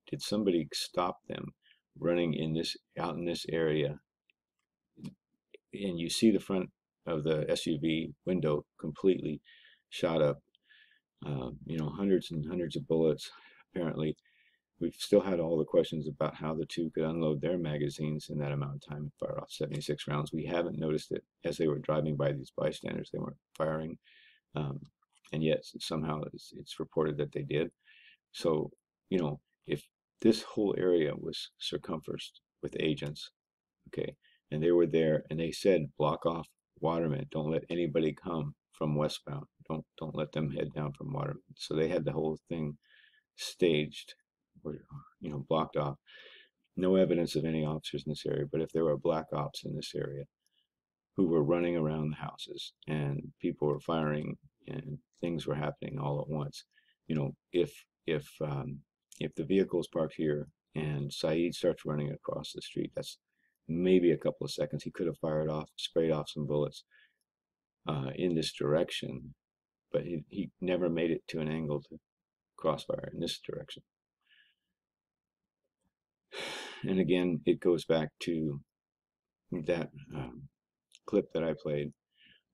S1: stop them running out in this area? And you see the front of the SUV window completely shot up. You know, hundreds and hundreds of bullets. Apparently, we've still had all the questions about how the two could unload their magazines in that amount of time and fire off 76 rounds. We haven't noticed it as they were driving by these bystanders. They weren't firing, and yet somehow it's reported that they did. So, you know, if this whole area was circumferenced with agents, okay, and they were there and they said, block off Waterman, don't let anybody come from westbound, don't let them head down from Waterman. So they had the whole thing staged, or, you know, blocked off. No evidence of any officers in this area, but if there were black ops in this area, who were running around the houses, and people were firing, and things were happening all at once. You know, if the vehicle is parked here and Saeed starts running across the street, that's maybe a couple of seconds. He could have sprayed off some bullets in this direction, but he never made it to an angle to crossfire in this direction. And again, it goes back to that clip that I played,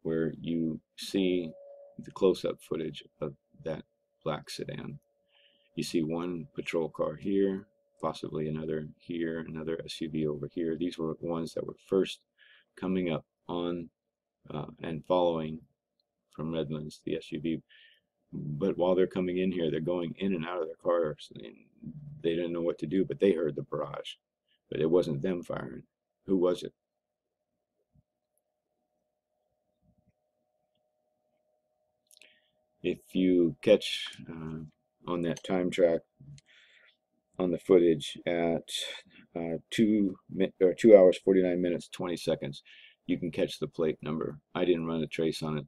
S1: where you see the close-up footage of that black sedan. You see one patrol car here, possibly another here, another SUV over here. These were ones that were first coming up on and following from Redlands, the SUV. But while they're coming in here, they're going in and out of their cars, and they didn't know what to do, but they heard the barrage. But it wasn't them firing. Who was it? If you catch on that time track on the footage at 2 hours 49 minutes 20 seconds, you can catch the plate number. I didn't run a trace on it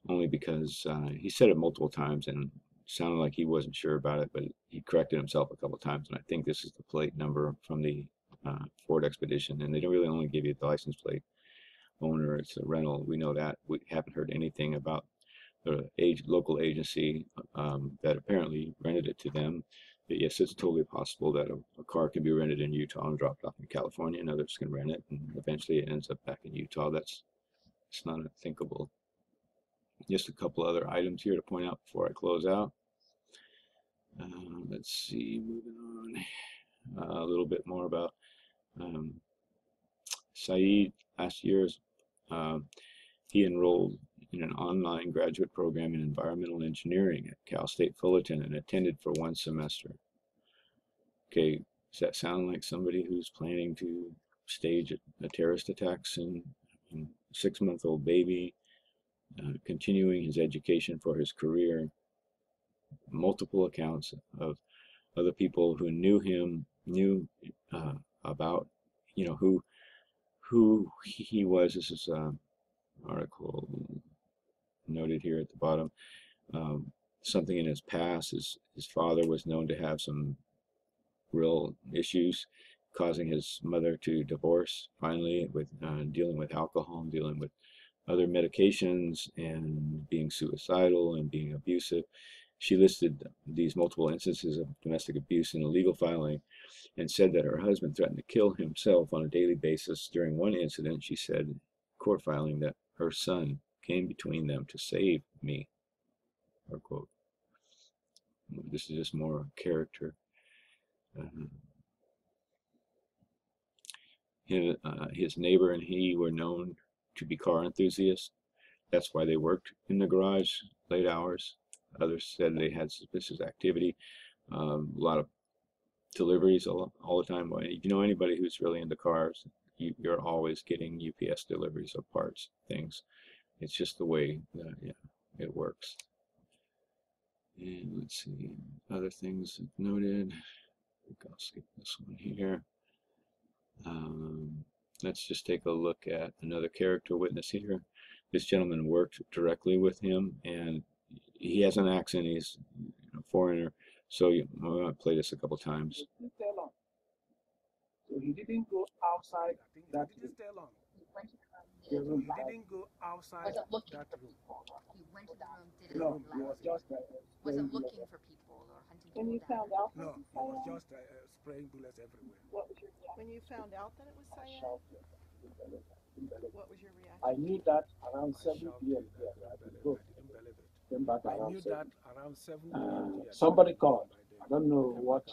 S1: only because he said it multiple times and it sounded like he wasn't sure about it, but he corrected himself a couple times, and I think this is the plate number from the Ford Expedition. And they don't really only give you the license plate owner, it's a rental. We know that. We haven't heard anything about the local agency that apparently rented it to them. But yes, it's totally possible that a car can be rented in Utah and dropped off in California, and others can rent it, and eventually it ends up back in Utah. It's not unthinkable. Just a couple other items here to point out before I close out. Let's see, moving on. A little bit more about Saeed. Last year, he enrolled in an online graduate program in environmental engineering at Cal State Fullerton and attended for 1 semester. Okay, does that sound like somebody who's planning to stage a terrorist attacks in a 6-month-old baby, continuing his education for his career? Multiple accounts of other people who knew him, knew about, you know, who he was. This is an article noted here at the bottom. Something in his past, his father was known to have some real issues, causing his mother to divorce finally, with dealing with alcohol, dealing with other medications, and being suicidal and being abusive. She listed these multiple instances of domestic abuse in a legal filing and said that her husband threatened to kill himself on a daily basis. During one incident, she said, court filing, that her son came between them to save me, her quote. This is just more character. His neighbor and he were known to be car enthusiasts. That's why they worked in the garage late hours. Others said they had suspicious activity. A lot of deliveries all the time. If you know anybody who's really into cars, you're always getting UPS deliveries of parts, things. It's just the way it works. And let's see, other things noted. I think I'll skip this one here. Let's just take a look at another character witness here. This gentleman worked directly with him, and he has an accent. He's a foreigner, so I'm going to play this a couple times.
S3: So he didn't go outside that room.
S12: He didn't go outside that room.
S7: He went to the room, did
S3: No, he was just
S7: wasn't looking for people or hunting
S8: When you
S7: people down.
S8: found out
S12: No,
S8: that
S12: he
S8: it was
S12: was
S8: Syed,
S12: just spraying bullets everywhere.
S8: what was your reaction?
S13: When you found out that it was Syed, what was your reaction?
S3: I knew that around 7 p.m.
S12: I didn't believe it.
S3: Came back
S12: I
S3: around
S12: knew
S3: 7.
S12: that around 7 p.m.
S3: Somebody called. I don't know what.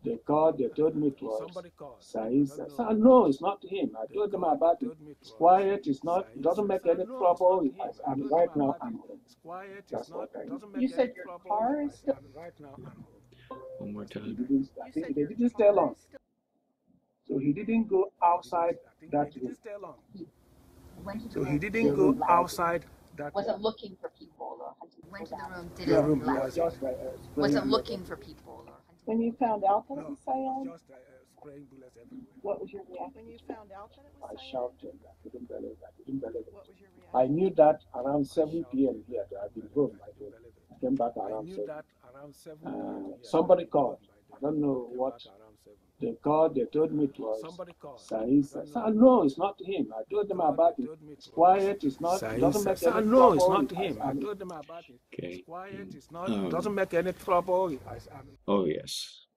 S3: They called, they told me it was
S12: Somebody called.
S3: Saeed. No, it's not him. I told them about it. It's quiet, it's not, it doesn't make any trouble. I'm right now, I'm home.
S12: It's quiet,
S3: That's
S12: it's not,
S3: what I
S12: doesn't
S8: You
S12: make
S8: said
S12: any
S8: your
S12: trouble.
S8: car is still.
S12: And right now, I'm home.
S1: One more time.
S3: I think they didn't stay long. So he didn't go outside that
S12: He
S3: room.
S12: didn't stay long.
S7: So
S12: he didn't go outside that room.
S7: Wasn't looking for people or hunting people went to the room, did
S3: The
S7: it
S3: room
S7: left.
S3: was just
S7: Wasn't looking for people or hunting
S8: When you found out that it
S12: No,
S8: was Syed,
S12: just
S10: What was your reaction?
S13: When you found out that it was
S10: I
S13: Saeed?
S10: shouted. I couldn't believe it. I couldn't believe it.
S13: What was your reaction?
S10: I knew that around 7 p.m. here. I've been home by then. I came back around 7. Somebody called. I don't know what they called. They told me it was Saeed. I said, no, it's not him. I told them about it. It's quiet. It's not. It doesn't make any trouble.
S3: No, it's not him. I told them about it.
S1: Okay.
S3: It's quiet. It's not. It doesn't make any trouble.
S1: Oh yes.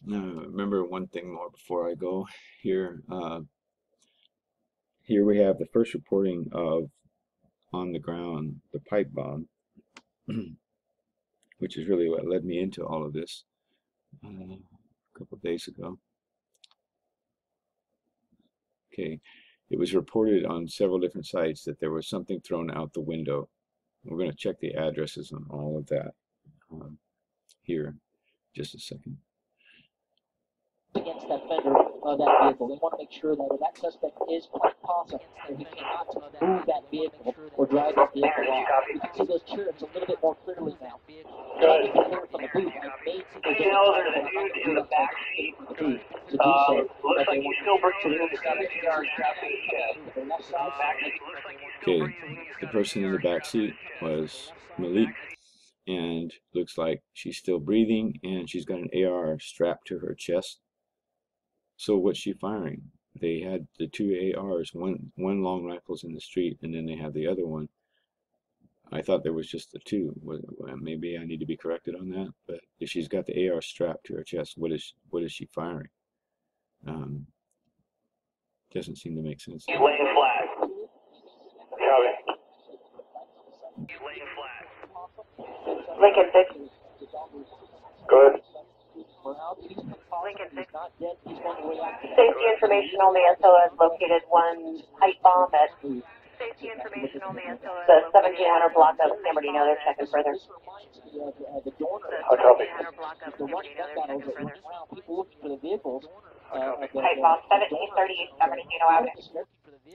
S1: Remember one thing more before I go here. Here we have the first reporting of on the ground the pipe bomb, which is really what led me into all of this a couple of days ago. Okay, it was reported on several different sites that there was something thrown out the window. We're going to check the addresses on all of that here. Just a second.
S10: Against that fender of that vehicle. They want to make sure that that suspect is quite possible and he cannot move that vehicle or drive that vehicle off. You can see those cherubs a little bit more clearly now.
S6: Good.
S10: From the booth.
S6: Details are the dude in the back seat. Looks like he's still breathing in the 17-yard traffic chest.
S1: Okay, the person in the back seat was Malik, and looks like she's still breathing, and she's got an AR strapped to her chest. So what's she firing? They had the two ARs, one long rifle's in the street, and then they have the other one. I thought there was just the two. Maybe I need to be corrected on that. But if she's got the AR strapped to her chest, what is she firing? Doesn't seem to make sense.
S6: He's laying flat. Copy. He's laying flat.
S7: Lincoln 6.
S6: Go ahead.
S7: Lincoln 6. Safety information only. SOS located one pipe bomb at safety information only. SOS the 1700 block of San Bernardino. They're checking further. The 1700 block of San Bernardino. They're checking further. Pipe bomb 1730 East San Bernardino Avenue.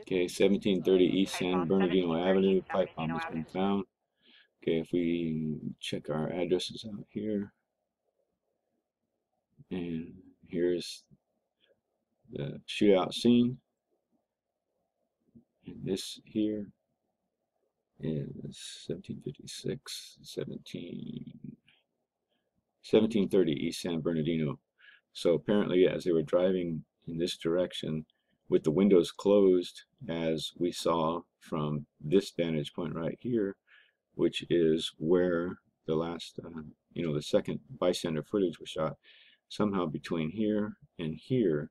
S1: Okay, 1730 East San Bernardino Avenue. Pipe bomb has been found. Okay, if we check our addresses out here. And here's the shootout scene. And this here is 1756, 1730 East San Bernardino. So apparently as they were driving in this direction with the windows closed, as we saw from this vantage point right here, which is where the last, the second bystander footage was shot, somehow between here and here,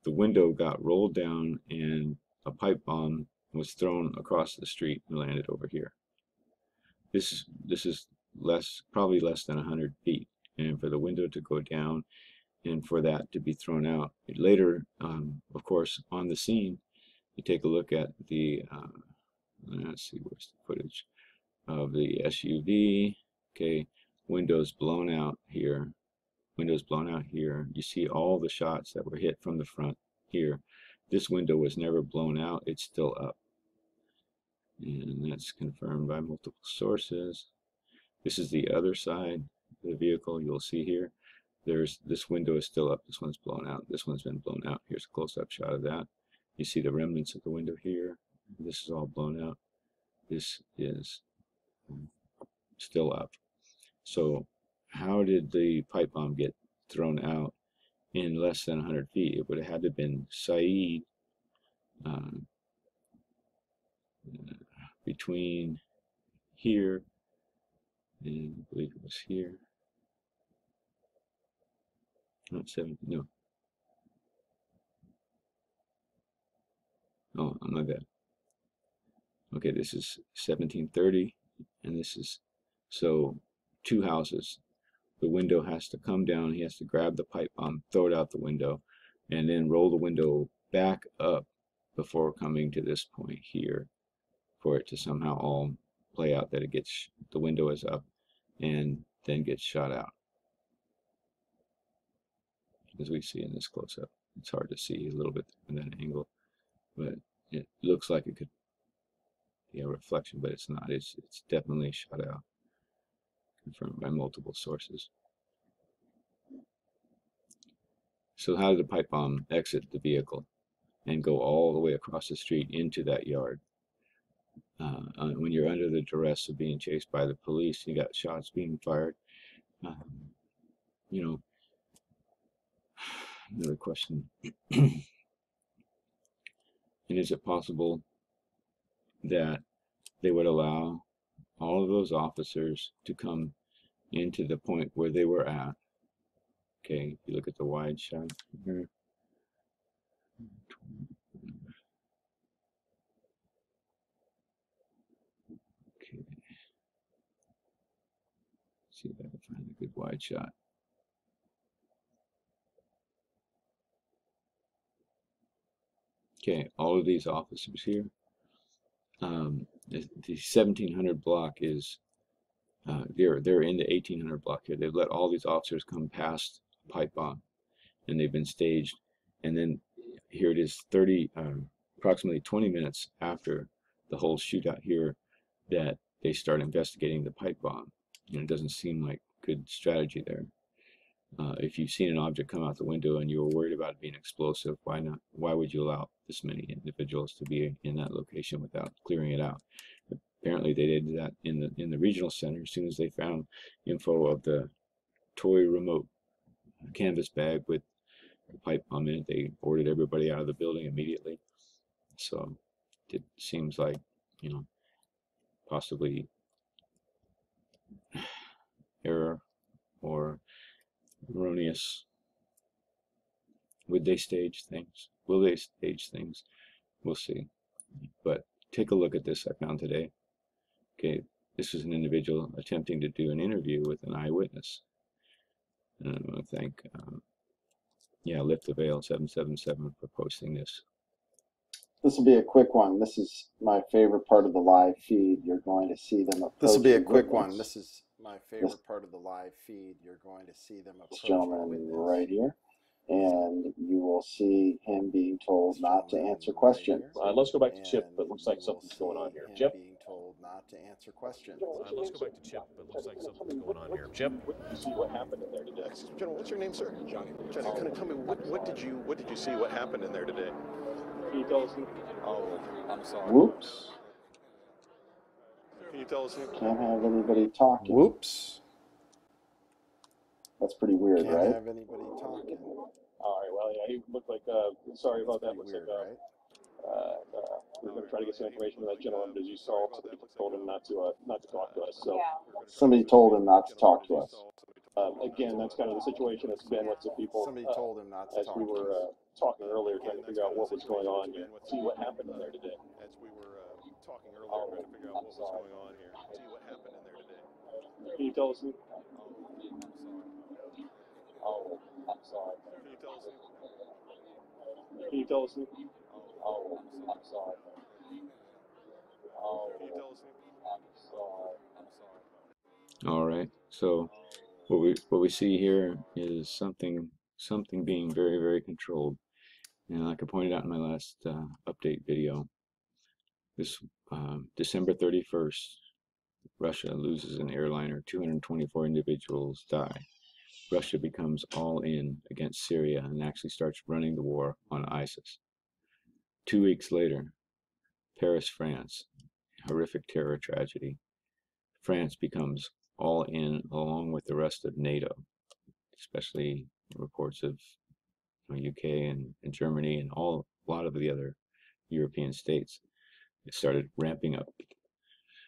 S1: the window got rolled down and a pipe bomb was thrown across the street and landed over here. This is probably less than 100 feet, and for the window to go down and for that to be thrown out. Later, of course, on the scene, you take a look at the, let's see, where's the footage of the SUV. Okay, windows blown out here. Windows blown out here. You see all the shots that were hit from the front here. This window was never blown out. It's still up. And that's confirmed by multiple sources. This is the other side of the vehicle. You'll see here. This window is still up. This one's blown out. This one's been blown out. Here's a close-up shot of that. You see the remnants of the window here. This is all blown out. This is still up. So how did the pipe bomb get thrown out in less than 100 feet? It would have had to have been Saeed between here and I believe it was here. Not 7, no. Oh, my bad. Okay, this is 1730, and this is, so 2 houses. The window has to come down, he has to grab the pipe bomb, throw it out the window, and then roll the window back up before coming to this point here for it to somehow all play out that the window is up and then gets shot out. As we see in this close-up. It's hard to see a little bit from that angle, but it looks like it could be a reflection, but it's not. It's definitely shot out, confirmed by multiple sources. So how did the pipe bomb exit the vehicle and go all the way across the street into that yard? When you're under the duress of being chased by the police, you got shots being fired. You know, another question. And is it possible that they would allow all of those officers to come into the point where they were at? Okay, if you look at the wide shot here. Okay. See if I can find a good wide shot. Okay, all of these officers here. The 1700 block is they're in the 1800 block here. They've let all these officers come past pipe bomb, and they've been staged. And then here it is, approximately 20 minutes after the whole shootout here, that they start investigating the pipe bomb. And it doesn't seem like good strategy there. If you've seen an object come out the window and you were worried about it being explosive, why not? Why would you allow this many individuals to be in that location without clearing it out? Apparently, they did that in the regional center as soon as they found info of the toy remote canvas bag with the pipe bomb in it. They ordered everybody out of the building immediately. So it seems like, you know, possibly error or erroneous. Would they stage things? Will they stage things? We'll see. But take a look at this I found today. Okay, this is an individual attempting to do an interview with an eyewitness. And I want to thank, Lift the Veil 777 for posting this.
S14: This will be a quick one. This is my favorite part of the live feed. You're going to see them approach.
S15: This will be a quick one. This is my favorite part of the live feed. You're going to see them approach
S14: this gentleman right here. And you will see him being told not to answer questions.
S2: Let's go back to Chip, but looks like something's going on here. Chip?
S15: Being told not to answer questions.
S16: Let's go back to Chip, but looks like something's going on here. Chip?
S2: You see what happened in there today?
S17: Gentlemen, what's your name, sir? Johnny. Johnny, kind of tell me, what did you see? What happened in there today?
S2: Can you tell us?
S17: Oh, I'm sorry.
S14: Whoops.
S17: Can you tell us?
S14: Can't have anybody talking.
S15: Whoops.
S14: That's pretty weird,
S15: Can't
S14: right?
S15: have anybody talking.
S2: All right, well, yeah, he looked like, sorry about that. Looks
S15: weird,
S2: like,
S15: right?
S2: we're going to try to get some information from that gentleman, as you saw, so that told him not to talk to us. So,
S14: Somebody told him not to talk to us.
S2: again, that's kind of the situation that's been with the people.
S15: Somebody told him not to
S2: as
S15: talk
S2: we were talking earlier, trying to figure out what was going on here. See what happened in there today.
S17: As we were talking earlier, trying to figure out what was going on here. See what happened in there today.
S2: Can you tell us?
S17: Oh, I'm sorry. Can you tell us?
S2: Can you tell us?
S17: Oh, I'm sorry. Oh, can you tell us? I'm sorry.
S1: All right. So what we see here is something being very, very controlled. And like I pointed out in my last update video, this December 31st, Russia loses an airliner, 224 individuals die. Russia becomes all in against Syria and actually starts running the war on ISIS. 2 weeks later, Paris, France, horrific terror tragedy. France becomes all in along with the rest of NATO, especially reports of UK and Germany and a lot of the other European states. They started ramping up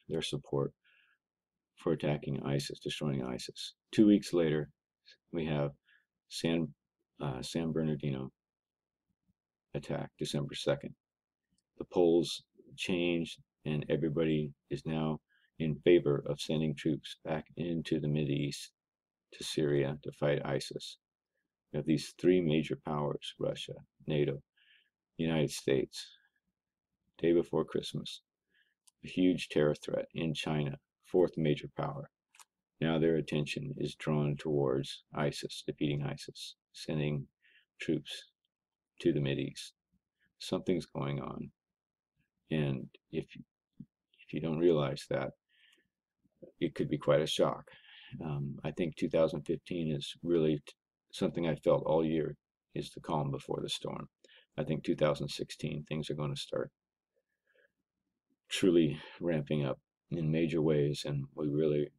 S1: their support for attacking ISIS, destroying ISIS. 2 weeks later, we have San Bernardino attack, December 2nd. The polls changed, and everybody is now in favor of sending troops back into the Mideast to Syria to fight ISIS. We have these three major powers, Russia, NATO, United States. Day before Christmas, a huge terror threat in China, fourth major power. Now their attention is drawn towards ISIS, defeating ISIS, sending troops to the Mideast. Something's going on. And if you don't realize that, it could be quite a shock. I think 2015 is really something I felt all year. is the calm before the storm. I think 2016 things are going to start truly ramping up in major ways, and we really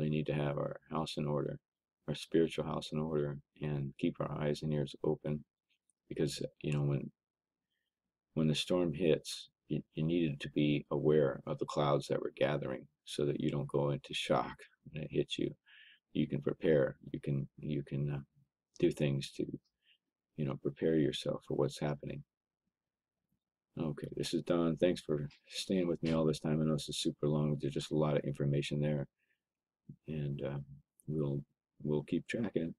S1: need to have our house in order, our spiritual house in order, and keep our eyes and ears open, because when the storm hits, you needed to be aware of the clouds that were gathering so that you don't go into shock when it hits you. You can prepare. You can do things to prepare yourself for what's happening. Okay, this is Don. Thanks for staying with me all this time. I know this is super long. There's just a lot of information there, and we'll keep tracking it.